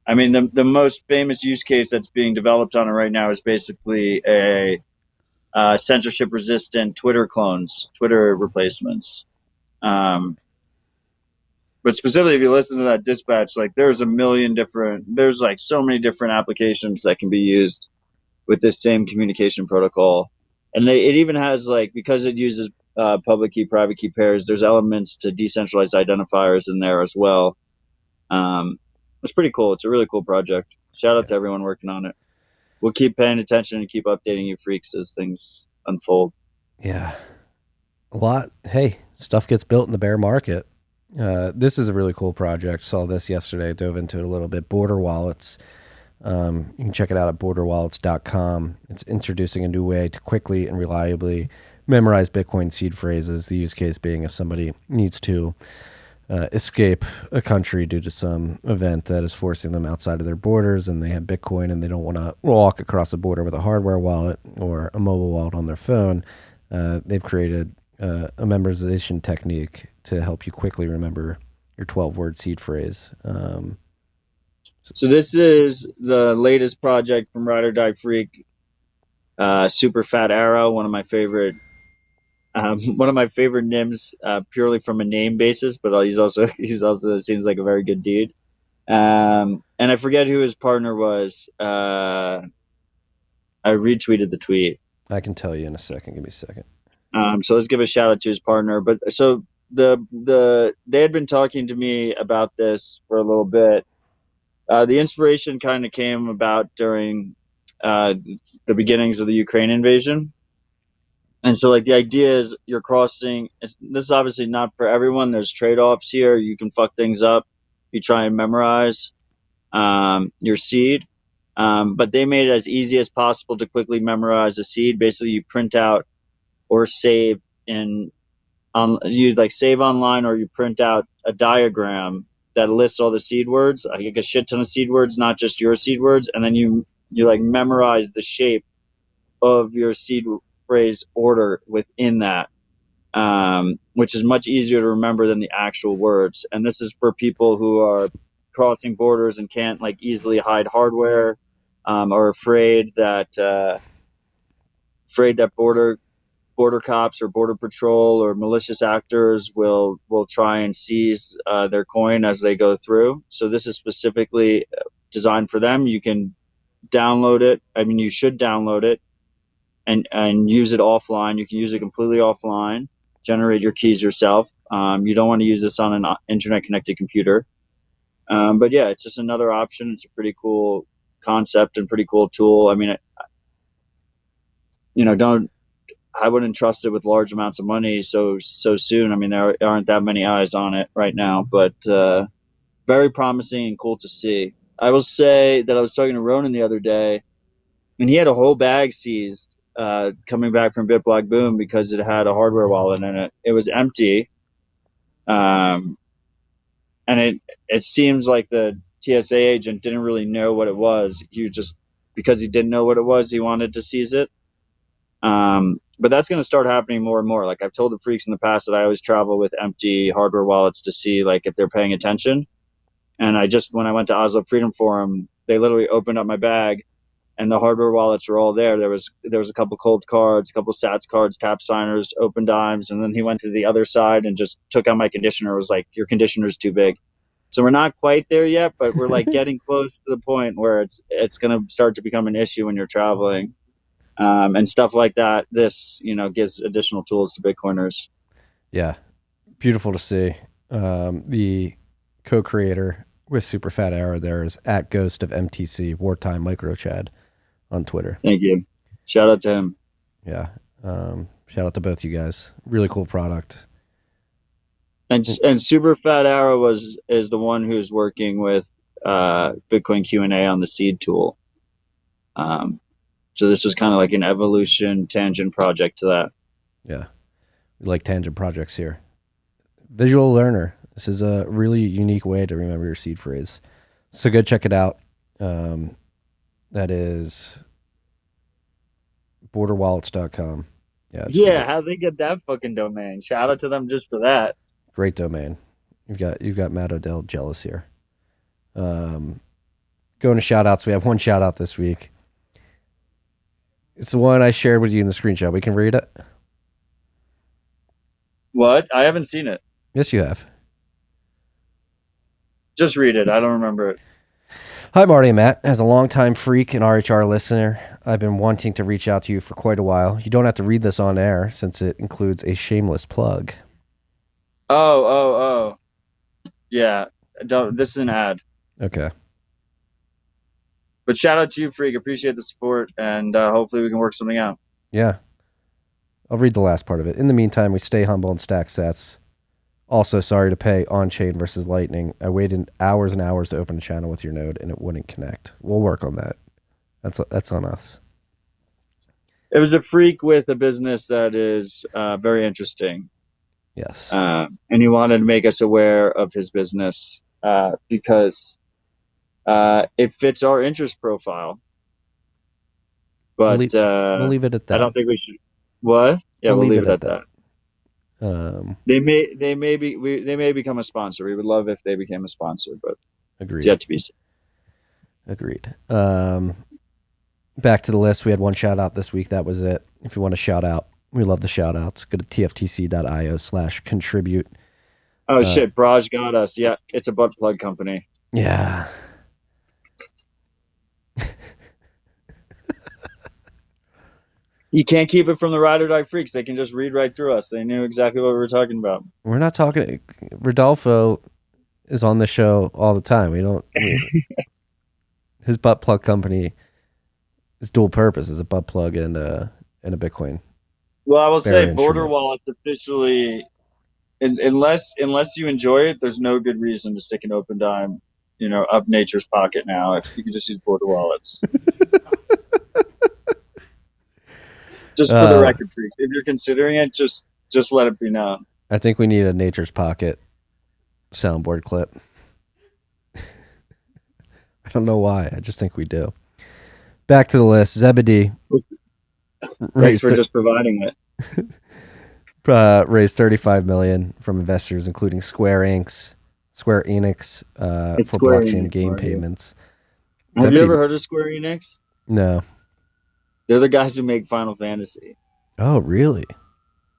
I mean, the most famous use case that's being developed on it right now is basically a censorship-resistant Twitter replacements. But specifically, if you listen to that dispatch, like there's like so many different applications that can be used with this same communication protocol. And it even has like, because it uses public key, private key pairs, there's elements to decentralized identifiers in there as well. It's pretty cool. It's a really cool project. Shout out to everyone working on it. We'll keep paying attention and keep updating you freaks as things unfold. Yeah. A lot. Hey, stuff gets built in the bear market. This is a really cool project. Saw this yesterday. Dove into it a little bit. Border Wallets. You can check it out at borderwallets.com. It's introducing a new way to quickly and reliably memorize Bitcoin seed phrases. The use case being if somebody needs to escape a country due to some event that is forcing them outside of their borders, and they have Bitcoin and they don't want to walk across the border with a hardware wallet or a mobile wallet on their phone. They've created a memorization technique to help you quickly remember your 12-word seed phrase. So this is the latest project from Ride or Die Freak, Super Fat Arrow, one of my favorite NIMs, purely from a name basis, but he's also seems like a very good dude. And I forget who his partner was. I retweeted the tweet. I can tell you in a second. Give me a second. So let's give a shout out to his partner. But so they had been talking to me about this for a little bit. The inspiration kind of came about during the beginnings of the Ukraine invasion. And so like the idea is you're crossing, this is obviously not for everyone. There's trade-offs here. You can fuck things up. You try and memorize your seed. But they made it as easy as possible to quickly memorize a seed. Basically, you print out or save you like save online, or you print out a diagram that lists all the seed words, like a shit ton of seed words, not just your seed words, and then you like memorize the shape of your seed phrase order within that, which is much easier to remember than the actual words. And this is for people who are crossing borders and can't like easily hide hardware, or afraid that border cops or border patrol or malicious actors will try and seize their coin as they go through. So this is specifically designed for them. You can download it. I mean, you should download it and use it offline. You can use it completely offline, generate your keys yourself. You don't want to use this on an internet connected computer. But yeah, it's just another option. It's a pretty cool concept and pretty cool tool. I mean, I wouldn't trust it with large amounts of money so soon. I mean, there aren't that many eyes on it right now, but very promising and cool to see. I will say that I was talking to Ronan the other day, and he had a whole bag seized coming back from BitBlack Boom because it had a hardware wallet in it. It was empty, and it seems like the TSA agent didn't really know what it was. Because he didn't know what it was, he wanted to seize it. But that's going to start happening more and more. Like I've told the freaks in the past that I always travel with empty hardware wallets to see like if they're paying attention. And when I went to Oslo Freedom Forum, they literally opened up my bag and the hardware wallets were all there. There was a couple cold cards, a couple sats cards, tap signers, open dimes. And then he went to the other side and just took out my conditioner. It was like, your conditioner's too big. So we're not quite there yet, but we're like getting close to the point where it's going to start to become an issue when you're traveling. And stuff like that. This, gives additional tools to Bitcoiners. Yeah. Beautiful to see. The co-creator with Super Fat Arrow there is at Ghost of MTC Wartime Micro Chad on Twitter. Thank you. Shout out to him. Yeah. Shout out to both you guys. Really cool product. And Super Fat Arrow is the one who's working with Bitcoin Q&A on the seed tool. So this was kind of like an evolution tangent project to that. Yeah. We like tangent projects here. Visual learner. This is a really unique way to remember your seed phrase. So go check it out. That is borderwallets.com. Yeah, how'd they get that fucking domain? Shout out to them just for that. Great domain. You've got Matt Odell jealous here. Going to shout outs. We have one shout out this week. It's the one I shared with you in the screenshot. We can read it. What? I haven't seen it. Yes, you have. Just read it. I don't remember it. Hi, Marty and Matt. As a longtime freak and RHR listener, I've been wanting to reach out to you for quite a while. You don't have to read this on air since it includes a shameless plug. Oh. Yeah. This is an ad. Okay. But shout out to you, Freak. Appreciate the support, and hopefully we can work something out. Yeah. I'll read the last part of it. In the meantime, we stay humble and stack sets. Also, sorry to pay on-chain versus Lightning. I waited hours and hours to open a channel with your node, and it wouldn't connect. We'll work on that. That's on us. It was a freak with a business that is very interesting. Yes. And he wanted to make us aware of his business because it fits our interest profile. But we'll leave it at that. I don't think we should. What? Yeah, we'll leave it at that. They may become a sponsor. We would love if they became a sponsor, but agreed. It's yet to be seen. Agreed. Back to the list. We had one shout out this week. That was it. If you want to shout out, we love the shout outs. Go to tftc.io/contribute. Oh shit, Braj got us. Yeah, it's a butt plug company. Yeah. You can't keep it from the ride or die freaks. They can just read right through us. They knew exactly what we were talking about. We're not talking. Rodolfo is on the show all the time. His butt plug company is dual purpose. It's a butt plug and a Bitcoin. Well, I will say Border Wallets officially, unless you enjoy it, there's no good reason to stick an open dime, up nature's pocket now. If you can just use Border Wallets. Just for the record, freak. If you're considering it, just let it be known. I think we need a nature's pocket soundboard clip. I don't know why. I just think we do. Back to the list. Zebedee. Thanks for just providing it. Raised $35 million from investors, including Square Enix for blockchain game payments. Have you ever heard of Square Enix? No. They're the guys who make Final Fantasy. Oh, really?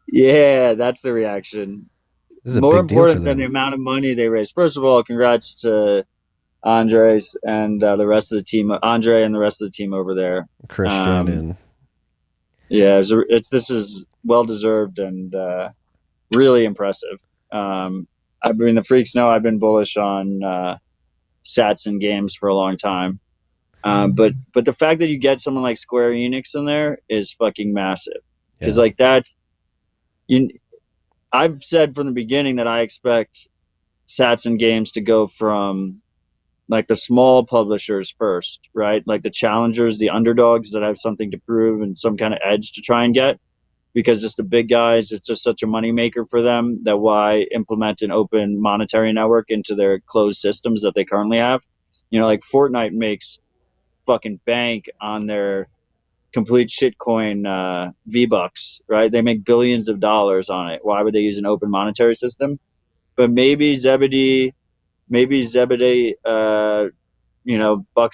Yeah, that's the reaction. This is more important than the amount of money they raised. First of all, congrats to Andres and the rest of the team. Andre and the rest of the team over there. Christian and yeah, this is well deserved and really impressive. I mean, the freaks know I've been bullish on sats and games for a long time. But the fact that you get someone like Square Enix in there is fucking massive. Because Yeah. like that's I've said from the beginning that I expect sats and games to go from like the small publishers first, right? Like the challengers, the underdogs that have something to prove and some kind of edge to try and get. Because just the big guys, it's just such a moneymaker for them that why implement an open monetary network into their closed systems that they currently have. Like Fortnite makes fucking bank on their complete shitcoin V-Bucks, right? They make billions of dollars on it. Why would they use an open monetary system? But maybe Zebedee, bucks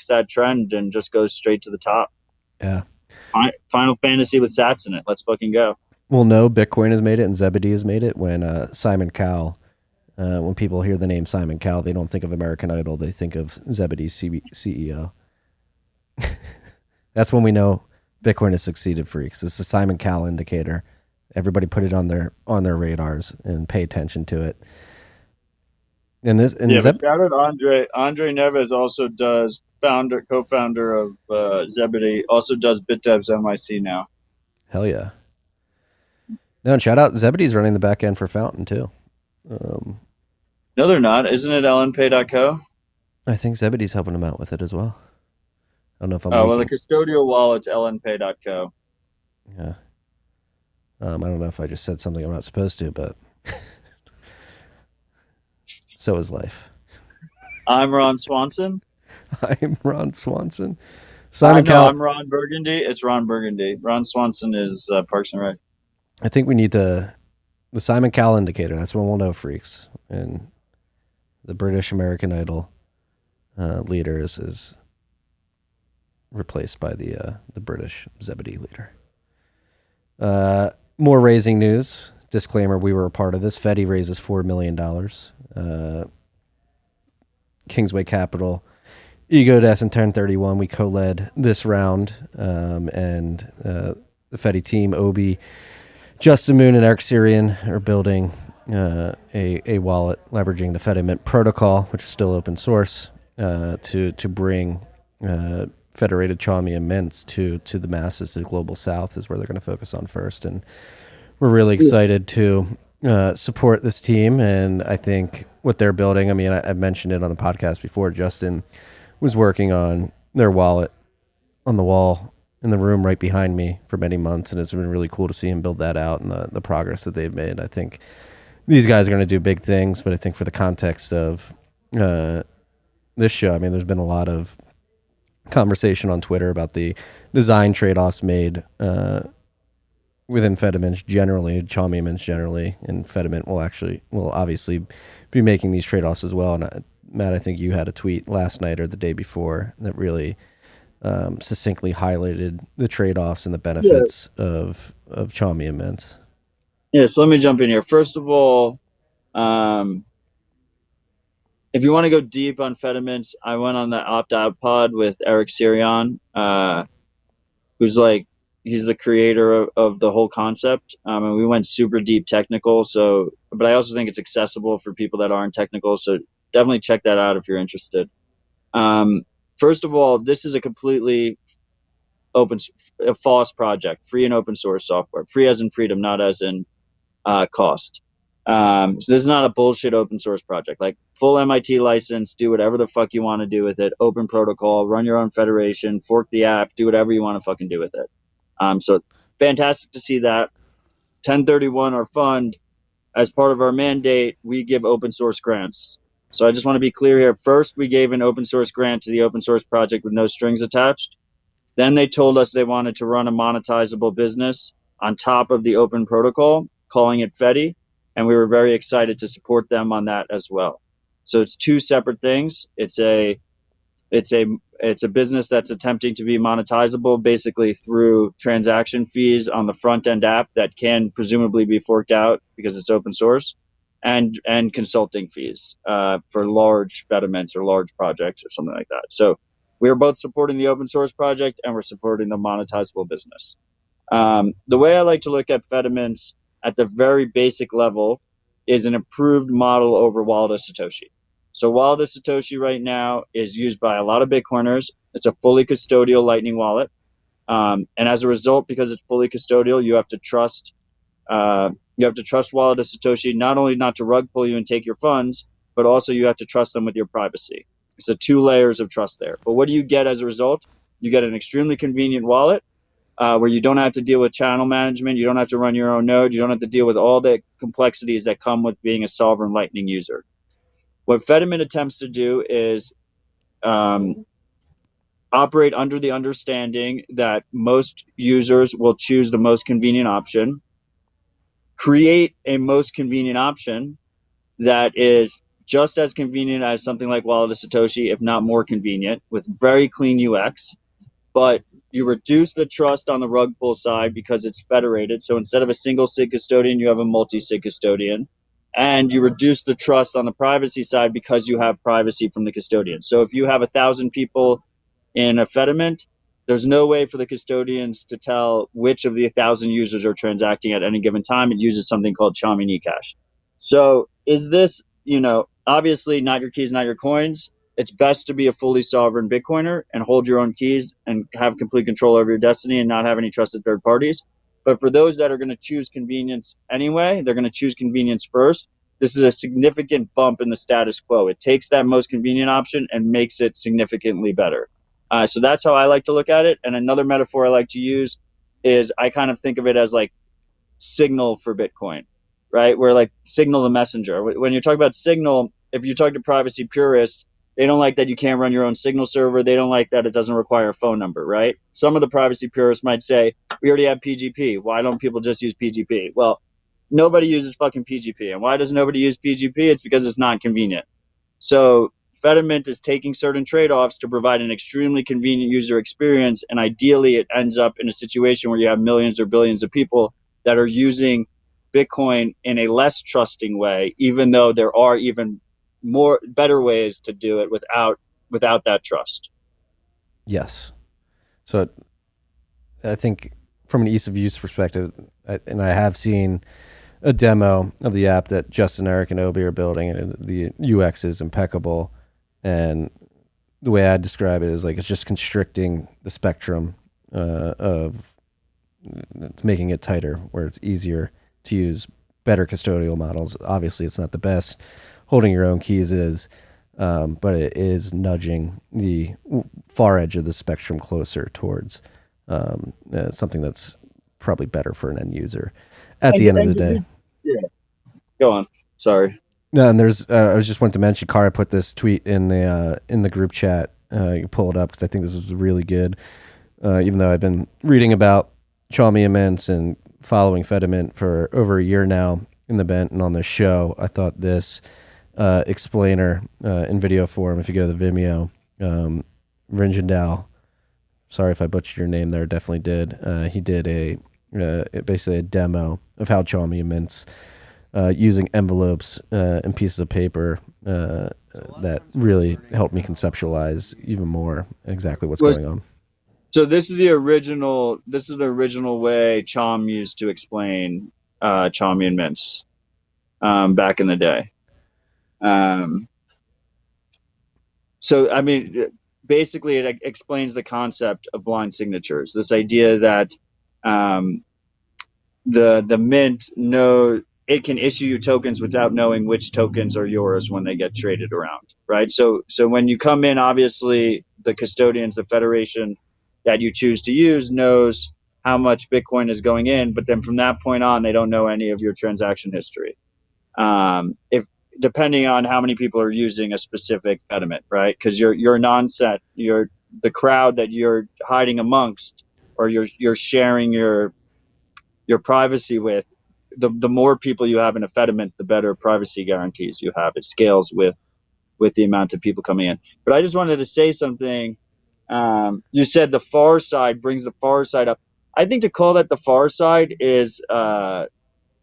that trend and just goes straight to the top. Yeah. Final Fantasy with sats in it. Let's fucking go. Well, no, Bitcoin has made it and Zebedee has made it when Simon Cowell, when people hear the name Simon Cowell, they don't think of American Idol. They think of Zebedee's CEO. That's when we know Bitcoin has succeeded, freaks. It's the Simon Cowell indicator. Everybody put it on their radars and pay attention to it. And but shout out Andre. Andre Neves also does co-founder of Zebedee, also does BitDevs NYC now. Hell yeah. No, and shout out Zebedee's running the back end for Fountain too. No, they're not. Isn't it lnpay.co? I think Zebedee's helping him out with it as well. I don't know if I'm. Well, the custodial wallet's lnpay.co. Yeah. I don't know if I just said something I'm not supposed to, but so is life. I'm Ron Swanson. I'm Ron Swanson. I'm Ron Burgundy. It's Ron Burgundy. Ron Swanson is Parks and Rec. I think we need the Simon Cowell indicator. That's when we'll know, freaks. And the British American Idol leader is replaced by the British Zebedee leader. More raising news. Disclaimer, we were a part of this. Fedi raises $4 million. Kingsway Capital, Ego Death, and 1031. We co-led this round. And the Fedi team, Obi, Justin Moon, and Eric Syrian are building a wallet leveraging the Fedimint protocol, which is still open source, to bring federated Chaumian mints to the masses. The global south is where they're going to focus on first, and we're really excited to support this team. And I think what they're building, I mean, I mentioned it on the podcast before. Justin was working on their wallet on the wall in the room right behind me for many months, and it's been really cool to see him build that out and the progress that they've made. I think these guys are going to do big things, but I think for the context of this show, I mean, there's been a lot of conversation on Twitter about the design trade-offs made within Fedimint generally, Chaumian mints generally, and Fedimint will obviously be making these trade-offs as well. And Matt, I think you had a tweet last night or the day before that really succinctly highlighted the trade-offs and the benefits of Chaumian mints. Yeah, so let me jump in here. First of all, if you want to go deep on Fedimint, I went on the opt-out pod with Eric Syrian, who's he's the creator of the whole concept. And we went super deep technical. But I also think it's accessible for people that aren't technical. So definitely check that out if you're interested. First of all, this is a completely a false project, free and open source software. Free as in freedom, not as in cost. So this is not a bullshit open source project. Like full MIT license, do whatever the fuck you want to do with it. Open protocol, run your own federation, fork the app, do whatever you want to fucking do with it. So fantastic to see that. 1031, our fund, as part of our mandate, we give open source grants. So I just want to be clear here. First, we gave an open source grant to the open source project with no strings attached. Then they told us they wanted to run a monetizable business on top of the open protocol, calling it Fedi. And we were very excited to support them on that as well. So it's two separate things. It's a business that's attempting to be monetizable basically through transaction fees on the front end app that can presumably be forked out because it's open source, and consulting fees for large Fedimints or large projects or something like that. So we are both supporting the open source project and we're supporting the monetizable business. The way I like to look at Fedimints at the very basic level is an improved model over Wallet of Satoshi. So Wallet of Satoshi right now is used by a lot of Bitcoiners. It's a fully custodial Lightning wallet. And as a result, because it's fully custodial, you have to trust Wallet of Satoshi not only not to rug pull you and take your funds, but also you have to trust them with your privacy. So 2 layers of trust there. But what do you get as a result? You get an extremely convenient wallet where you don't have to deal with channel management. You don't have to run your own node. You don't have to deal with all the complexities that come with being a sovereign Lightning user. What Fedimint attempts to do is operate under the understanding that most users will choose the most convenient option, create a most convenient option that is just as convenient as something like Wallet of Satoshi, if not more convenient, with very clean UX. But you reduce the trust on the rug pull side because it's federated. So instead of a single SIG custodian, you have a multi-SIG custodian. And you reduce the trust on the privacy side because you have privacy from the custodian. So if you have 1,000 people in a Fedimint, there's no way for the custodians to tell which of the 1,000 users are transacting at any given time. It uses something called Chaumian eCash. So is this, obviously not your keys, not your coins. It's best to be a fully sovereign Bitcoiner and hold your own keys and have complete control over your destiny and not have any trusted third parties. But for those that are going to choose convenience anyway, they're going to choose convenience first. This is a significant bump in the status quo. It takes that most convenient option and makes it significantly better. So that's how I like to look at it. And another metaphor I like to use is I kind of think of it as like Signal for Bitcoin, right? Where like Signal the messenger. When you talk about Signal, if you talk to privacy purists, they don't like that you can't run your own Signal server. They don't like that it doesn't require a phone number, right? Some of the privacy purists might say, we already have PGP. Why don't people just use PGP? Well, nobody uses fucking PGP. And why does nobody use PGP? It's because it's not convenient. So Fedimint is taking certain trade-offs to provide an extremely convenient user experience, and ideally it ends up in a situation where you have millions or billions of people that are using Bitcoin in a less trusting way, even though there are even more better ways to do it without that trust. Yes. So I think from an ease of use perspective, and I have seen a demo of the app that Justin, Eric, and Obi are building, and the UX is impeccable. And the way I describe it is like it's just constricting the spectrum of it's making it tighter, where it's easier to use better custodial models. Obviously, it's not the best. Holding your own keys is, but it is nudging the far edge of the spectrum closer towards something that's probably better for an end user at the end of the day. Yeah. Go on. Sorry. No, and there's I was just wanting to mention, Kara put this tweet in the group chat. You pull it up because I think this was really good. Even though I've been reading about Chaumian mints and following Fedimint for over a year now in the bent and on the show, I thought this explainer in video form, if you go to the Vimeo, Rinjendal, sorry if I butchered your name there, definitely did. He did basically a demo of how Chaumian mints using envelopes and pieces of paper that really helped me conceptualize even more exactly what's going on. So this is the original way Chaum used to explain Chaumian mints back in the day. So I mean, basically, it explains the concept of blind signatures. This idea that the mint it can issue you tokens without knowing which tokens are yours when they get traded around, right? So when you come in, obviously the custodians, the federation that you choose to use knows how much Bitcoin is going in, but then from that point on, they don't know any of your transaction history. If depending on how many people are using a specific Fedimint, right? Because you're non-set, you're the crowd that you're hiding amongst, or you're sharing your privacy with. The more people you have in a Fedimint, the better privacy guarantees you have. It scales with the amount of people coming in. But I just wanted to say something. You said the far side brings the far side up. I think to call that the far side is, and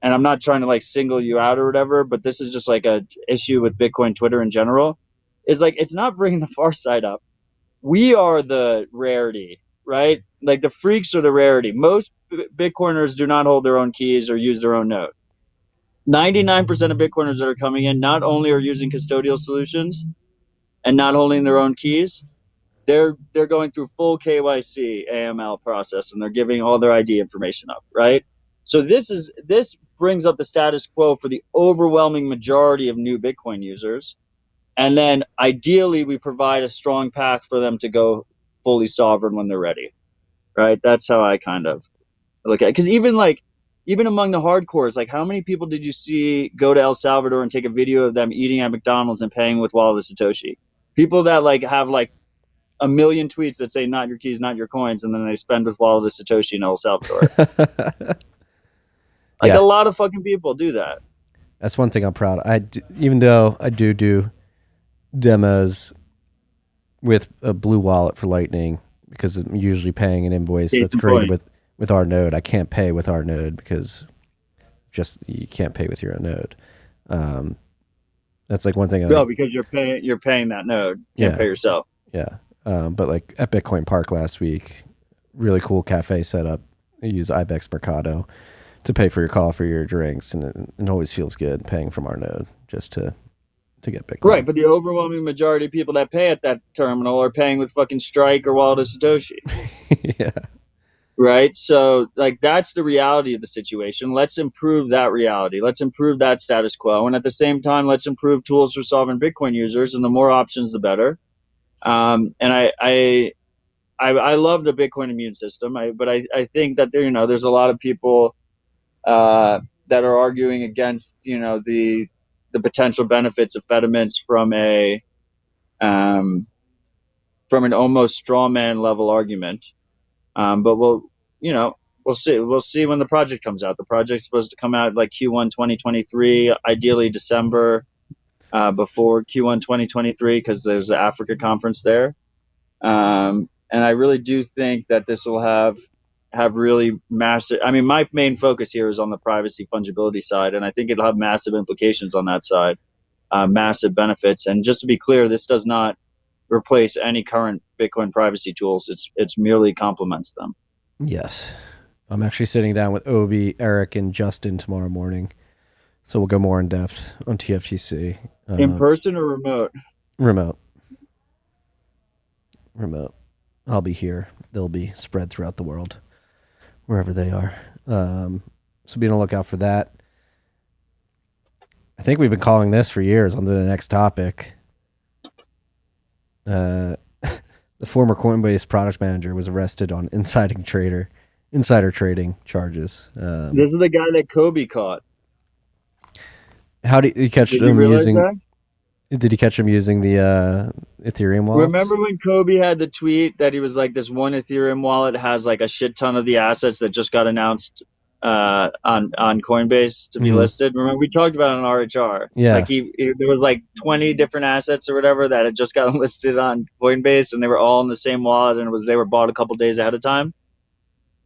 I'm not trying to like single you out or whatever, but this is just like a issue with Bitcoin Twitter in general, is like it's not bringing the far side up. We are the rarity, right? Like the freaks are the rarity. Most Bitcoiners do not hold their own keys or use their own node. 99% of Bitcoiners that are coming in not only are using custodial solutions and not holding their own keys, they're going through full KYC AML process, and they're giving all their ID information up, right? So this brings up the status quo for the overwhelming majority of new Bitcoin users. And then ideally we provide a strong path for them to go fully sovereign when they're ready, right? That's how I kind of look at it. Because even among the hardcores, like how many people did you see go to El Salvador and take a video of them eating at McDonald's and paying with Wallet of Satoshi? People that like have like a million tweets that say not your keys, not your coins, and then they spend with Wallet of Satoshi in El Salvador. Like a lot of fucking people do that. That's one thing I'm proud of. Even though I do demos with a Blue Wallet for Lightning, because I'm usually paying an invoice that's created with our node. I can't pay with our node because you can't pay with your own node. That's like one thing. No, because you're paying that node. Can't pay yourself. Yeah. But like at Bitcoin Park last week, really cool cafe setup. I use Ibex Mercado to pay for your coffee or your drinks, and it always feels good paying from our node just to get Bitcoin. Right, but the overwhelming majority of people that pay at that terminal are paying with fucking Strike or Wallet of Satoshi. Yeah. Right? So, like, that's the reality of the situation. Let's improve that reality. Let's improve that status quo. And at the same time, let's improve tools for sovereign Bitcoin users, and the more options, the better. And I love the Bitcoin immune system, but I think that there's a lot of people that are arguing against the potential benefits of Fedimints from an almost straw man level argument. But we'll see when the project comes out. The project's supposed to come out like Q1 2023, ideally December, before Q1 2023, because there's the Africa conference there. And I really do think that this will have really massive. I mean, my main focus here is on the privacy fungibility side, and I think it'll have massive implications on that side, massive benefits. And just to be clear, this does not replace any current Bitcoin privacy tools. It's merely complements them. Yes. I'm actually sitting down with Obi, Eric, and Justin tomorrow morning. So we'll go more in depth on TFTC. In person or remote? Remote. I'll be here. They'll be spread throughout the world, wherever they are. So be on the lookout for that. I think we've been calling this for years. On to the next topic. The former Coinbase product manager was arrested on insider trading charges. This is the guy that Kobe caught. How did you catch him using? That? Did he catch him using the Ethereum wallet? Remember when Kobe had the tweet that he was like, this one Ethereum wallet has like a shit ton of the assets that just got announced on Coinbase to be listed? Remember we talked about it on RHR? Yeah. Like there was like 20 different assets or whatever that had just gotten listed on Coinbase, and they were all in the same wallet, and they were bought a couple days ahead of time.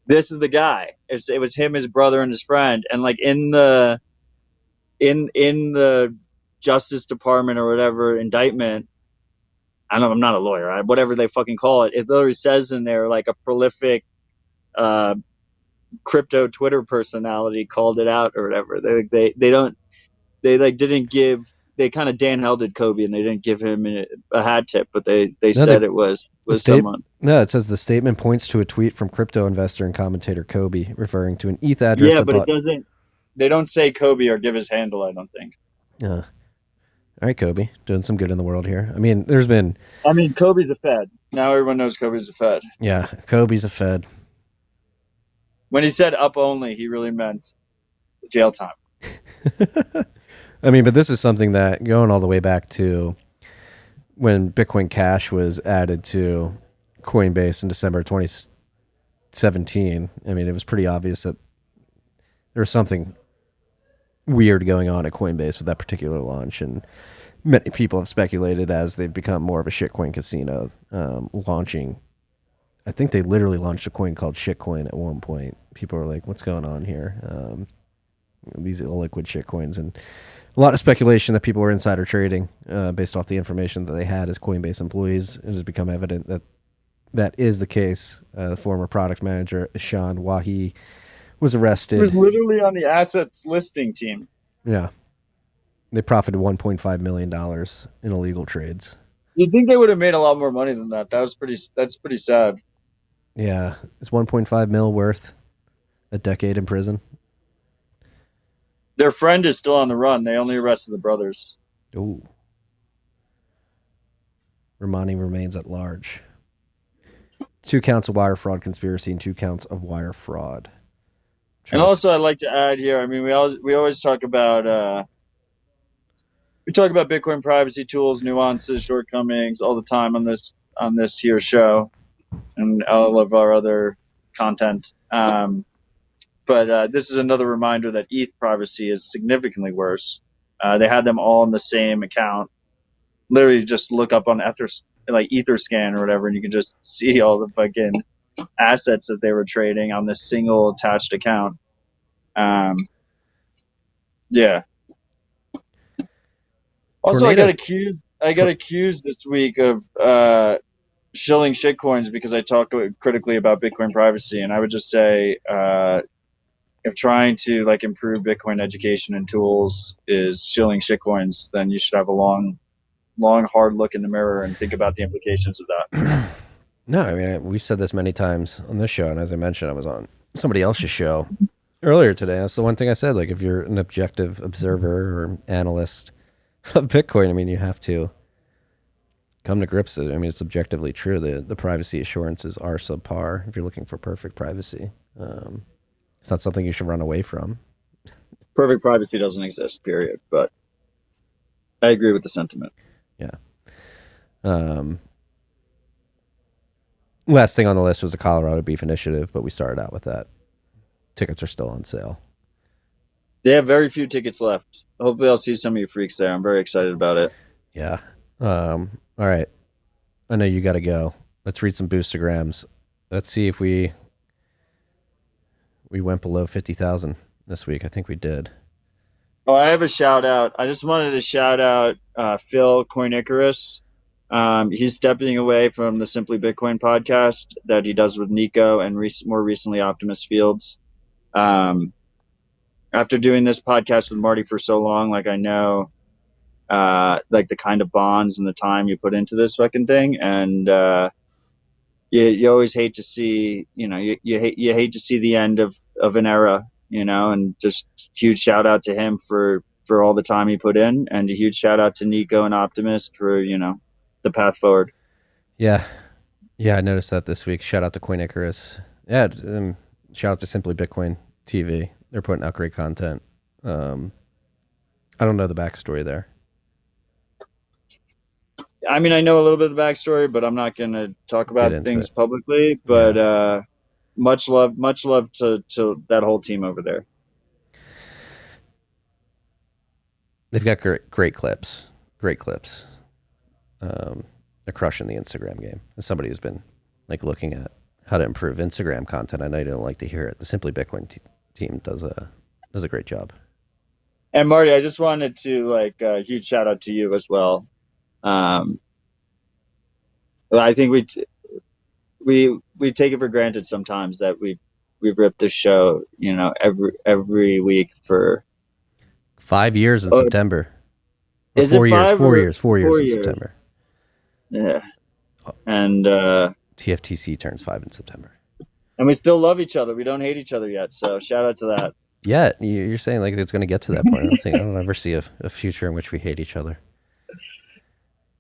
This is the guy. It was him, his brother, and his friend, and like in the Justice Department or whatever indictment, I'm not a lawyer, whatever they fucking call it, it literally says in there like a prolific crypto Twitter personality called it out or whatever. They kind of Dan Helded Kobe, and they didn't give him a hat tip, but they said it was someone. No, it says the statement points to a tweet from crypto investor and commentator Kobe referring to an ETH address. Yeah, but it doesn't. They don't say Kobe or give his handle, I don't think. Yeah. All right, Kobe, doing some good in the world here. I mean, Kobe's a Fed. Now everyone knows Kobe's a Fed. Yeah, Kobe's a Fed. When he said up only, he really meant jail time. I mean, but this is something that going all the way back to when Bitcoin Cash was added to Coinbase in December 2017. I mean, it was pretty obvious that there was something weird going on at Coinbase with that particular launch, and many people have speculated as they've become more of a shitcoin casino, launching. I think they literally launched a coin called Shitcoin at one point. People are like, "What's going on here?" These illiquid shitcoins, and a lot of speculation that people were insider trading based off the information that they had as Coinbase employees. It has become evident that that is the case. The former product manager Ishan Wahi was arrested. He was literally on the assets listing team. Yeah. They profited $1.5 million in illegal trades. You'd think they would have made a lot more money than that. That's pretty sad. Yeah. Is 1.5 mil worth a decade in prison? Their friend is still on the run. They only arrested the brothers. Ooh. Romani remains at large. 2 counts of wire fraud conspiracy and 2 counts of wire fraud. And also, I'd like to add here. I mean, we always talk about Bitcoin privacy tools, nuances, shortcomings all the time on this here show, and all of our other content. But this is another reminder that ETH privacy is significantly worse. They had them all in the same account. Literally, just look up on Etherscan or whatever, and you can just see all the fucking assets that they were trading on this single attached account. Yeah. Also, I got accused this week of shilling shitcoins because I talk critically about Bitcoin privacy, and I would just say, if trying to like improve Bitcoin education and tools is shilling shitcoins, then you should have a long, hard look in the mirror and think about the implications of that. No, I mean, we've said this many times on this show, and as I mentioned, I was on somebody else's show earlier today. That's the one thing I said. Like, if you're an objective observer or analyst of Bitcoin, I mean, you have to come to grips with it. I mean, it's objectively true. The privacy assurances are subpar if you're looking for perfect privacy. It's not something you should run away from. Perfect privacy doesn't exist, period. But I agree with the sentiment. Yeah. Last thing on the list was the Colorado Beef Initiative, but we started out with that. Tickets are still on sale. They have very few tickets left. Hopefully I'll see some of you freaks there. I'm very excited about it. Yeah. All right. I know you got to go. Let's read some Boostagrams. Let's see if we went below 50,000 this week. I think we did. Oh, I have a shout out. I just wanted to shout out Phil Coinicarus. He's stepping away from the Simply Bitcoin podcast that he does with Nico and more recently Optimus Fields. After doing this podcast with Marty for so long, like I know like the kind of bonds and the time you put into this fucking thing, and you always hate to see, you hate to see the end of an era, and just huge shout out to him for all the time he put in, and a huge shout out to Nico and Optimus for, the path forward. Yeah. I noticed that this week. Shout out to Coinicarus. Yeah. Shout out to Simply Bitcoin TV. They're putting out great content. I don't know the backstory there. I mean, I know a little bit of the backstory, but I'm not going to talk about things publicly. But much love to that whole team over there. They've got great clips. Great clips. They're crushing the Instagram game. As somebody who's been like looking at how to improve Instagram content, I know you don't like to hear it. The Simply Bitcoin team does a great job. And Marty, I just wanted to huge shout out to you as well. I think we take it for granted sometimes that we've ripped this show, every week for 5 years in September. Is 4 it years? 5 4 years. 4 years in September. Yeah, and TFTC turns 5 in September. And we still love each other. We don't hate each other yet. So shout out to that. Yeah, you're saying like it's going to get to that point. I don't ever see a future in which we hate each other.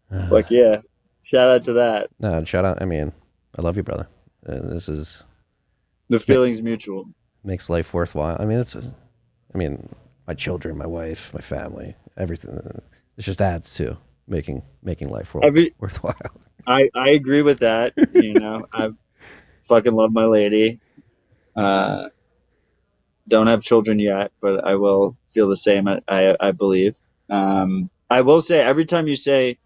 Like, yeah, shout out to that. No, shout out. I mean, I love you, brother. This is the feeling's mutual. Makes life worthwhile. I mean, my children, my wife, my family, everything. It just adds to making life worthwhile. I agree with that. I fucking love my lady. Don't have children yet, but I will feel the same. I believe. I will say every time you say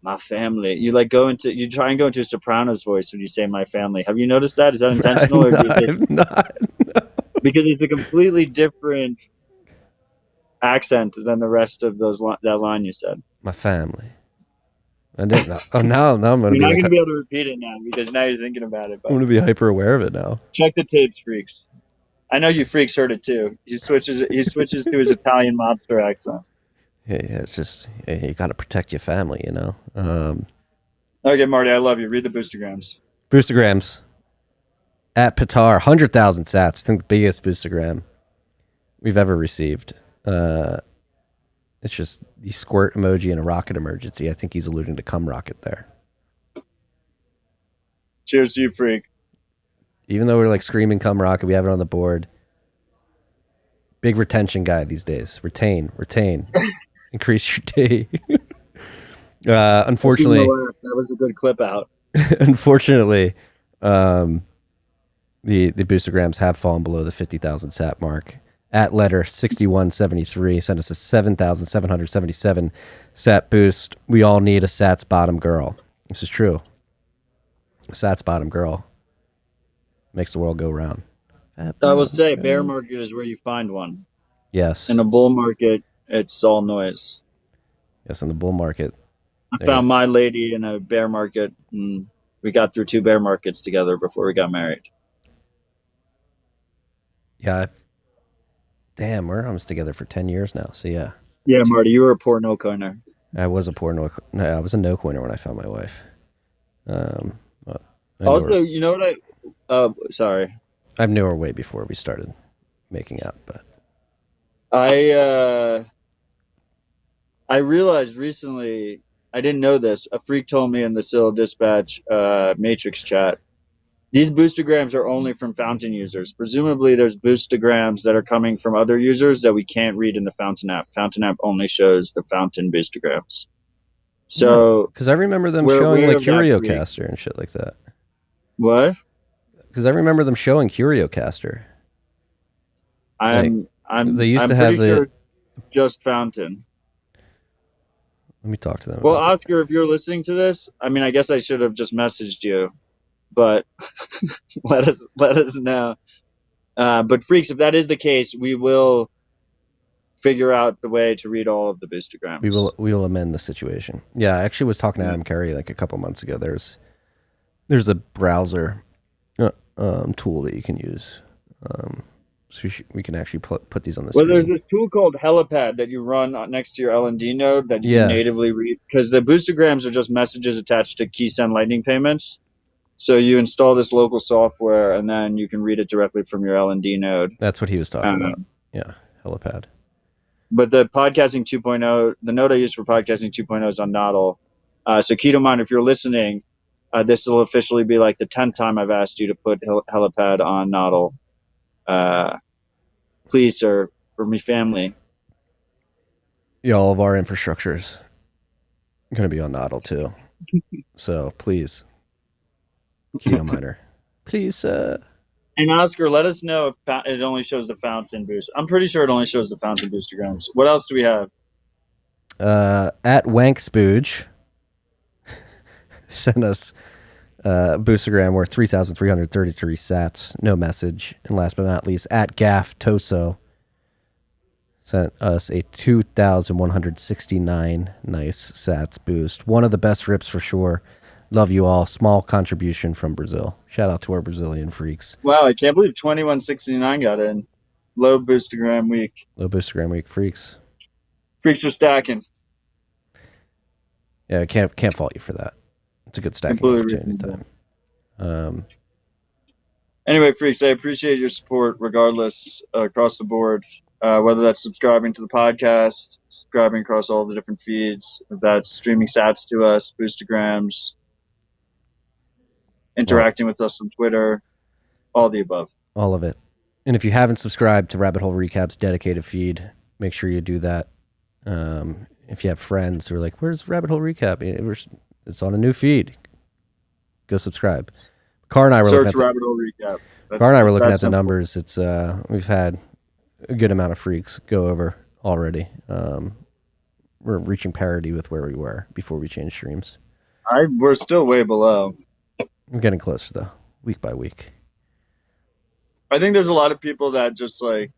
my family, you try and go into a Sopranos voice when you say my family. Have you noticed that? Is that intentional? I'm not. No. Because it's a completely different accent than the rest of that line you said. My family. I didn't know. Oh, now I'm going to be. You're not going to be able to repeat it now because now you're thinking about it. But I'm going to be hyper aware of it now. Check the tapes, freaks. I know you freaks heard it too. He switches to his Italian mobster accent. Yeah, it's just you got to protect your family, you know. Okay, Marty, I love you. Read the boostergrams. Boostagrams at Pitar, 100,000 sats. I think the biggest boostagram we've ever received. It's just the squirt emoji and a rocket emergency. I think he's alluding to cum rocket there. Cheers to you, freak. Even though we're like screaming cum rocket, we have it on the board. Big retention guy these days. Retain. Increase your day. Unfortunately, that was a good clip out. unfortunately, the boostergrams have fallen below the 50,000 sat mark. At letter 6173 sent us a 7,777 sat boost. We all need a sats bottom girl. This is true. A sats bottom girl makes the world go round. I will say, bear market is where you find one. Yes. In a bull market, it's all noise. Yes, in the bull market. I found my lady in a bear market, and we got through 2 bear markets together before we got married. Yeah. Damn, we're almost together for 10 years now. So yeah. Yeah, Marty, you were a poor no coiner. I was a I was a no coiner when I found my wife. Also, you know what sorry. I knew her way before we started making out, but I realized recently, I didn't know this. A freak told me in the Scylla Dispatch Matrix chat. These boostergrams are only from Fountain users. Presumably, there's boostergrams that are coming from other users that we can't read in the Fountain app. Fountain app only shows the Fountain boostergrams. So, because I remember them showing like CurioCaster and shit like that. What? Because I remember them showing CurioCaster. They used to have the just Fountain. Let me talk to them. Well, Oscar, if you're listening to this, I mean, I guess I should have just messaged you, but let us know. But freaks, if that is the case, we will figure out the way to read all of the boostergrams. We will amend the situation. Yeah, I actually was talking to Adam Carey like a couple months ago. There's a browser tool that you can use. So we can actually put these on the screen. Well, there's this tool called Helipad that you run next to your LND node that you can natively read, because the boostergrams are just messages attached to KeySend Lightning payments. So you install this local software, and then you can read it directly from your LND node. That's what he was talking about. Yeah, Helipad. But the podcasting 2.0, the node I use for podcasting 2.0 is on Nodl. So keep in mind, if you're listening, this will officially be like the 10th time I've asked you to put Helipad on Nodl. Please, sir, for me family. Yeah, all of our infrastructure is going to be on Nodl too. So please, Keto Miner, please. And Oscar, let us know if it only shows the Fountain boost. I'm pretty sure it only shows the Fountain boostergrams. What else do we have? At Wankspooge sent us boostergram worth 3,333 sats, no message. And last but not least, at Gaff Toso sent us a 2,169 nice sats boost. One of the best rips for sure. Love you all. Small contribution from Brazil. Shout out to our Brazilian freaks. Wow, I can't believe 2169 got in. Low boostergram week. Low boostergram week, freaks. Freaks are stacking. Yeah, I can't fault you for that. It's a good stacking opportunity time. Anyway, freaks, I appreciate your support regardless, across the board. Whether that's subscribing to the podcast, subscribing across all the different feeds, if that's streaming sats to us, boostergrams, interacting with us on Twitter, all the above. All of it. And if you haven't subscribed to Rabbit Hole Recap's dedicated feed, make sure you do that. If you have friends who are like, where's Rabbit Hole Recap? It's on a new feed. Go subscribe. Car and I were Search Rabbit Hole Recap. Car and I were looking at the numbers. It's we've had a good amount of freaks go over already. We're reaching parity with where we were before we changed streams. We're still way below. We're getting closer though, week by week. I think there's a lot of people that just like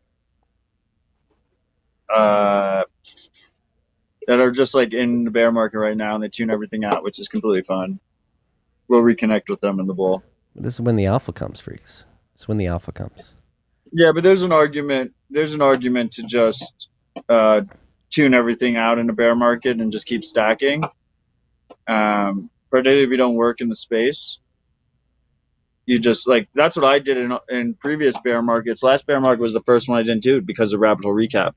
that are just like in the bear market right now, and they tune everything out, which is completely fine. We'll reconnect with them in the bull. This is when the alpha comes, freaks. It's when the alpha comes. Yeah, but there's an argument. There's an argument to just tune everything out in a bear market and just keep stacking. Particularly if you don't work in the space, you just like that's what I did in previous bear markets. Last bear market was the first one I didn't do because of Rapid Hole Recap.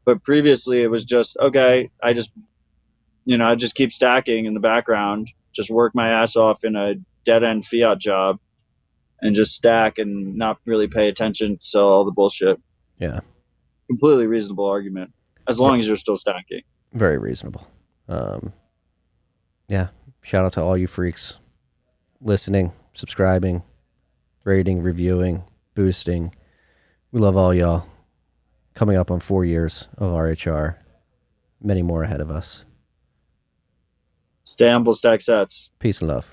But previously it was just okay. I just keep stacking in the background, just work my ass off in a dead end fiat job, and just stack and not really pay attention to all the bullshit. Yeah. Completely reasonable argument, as long as you're still stacking. Very reasonable. Yeah. Shout out to all you freaks listening, subscribing, rating, reviewing, boosting. We love all y'all. Coming up on 4 years of RHR. Many more ahead of us. Stay humble, stack sets. Peace and love.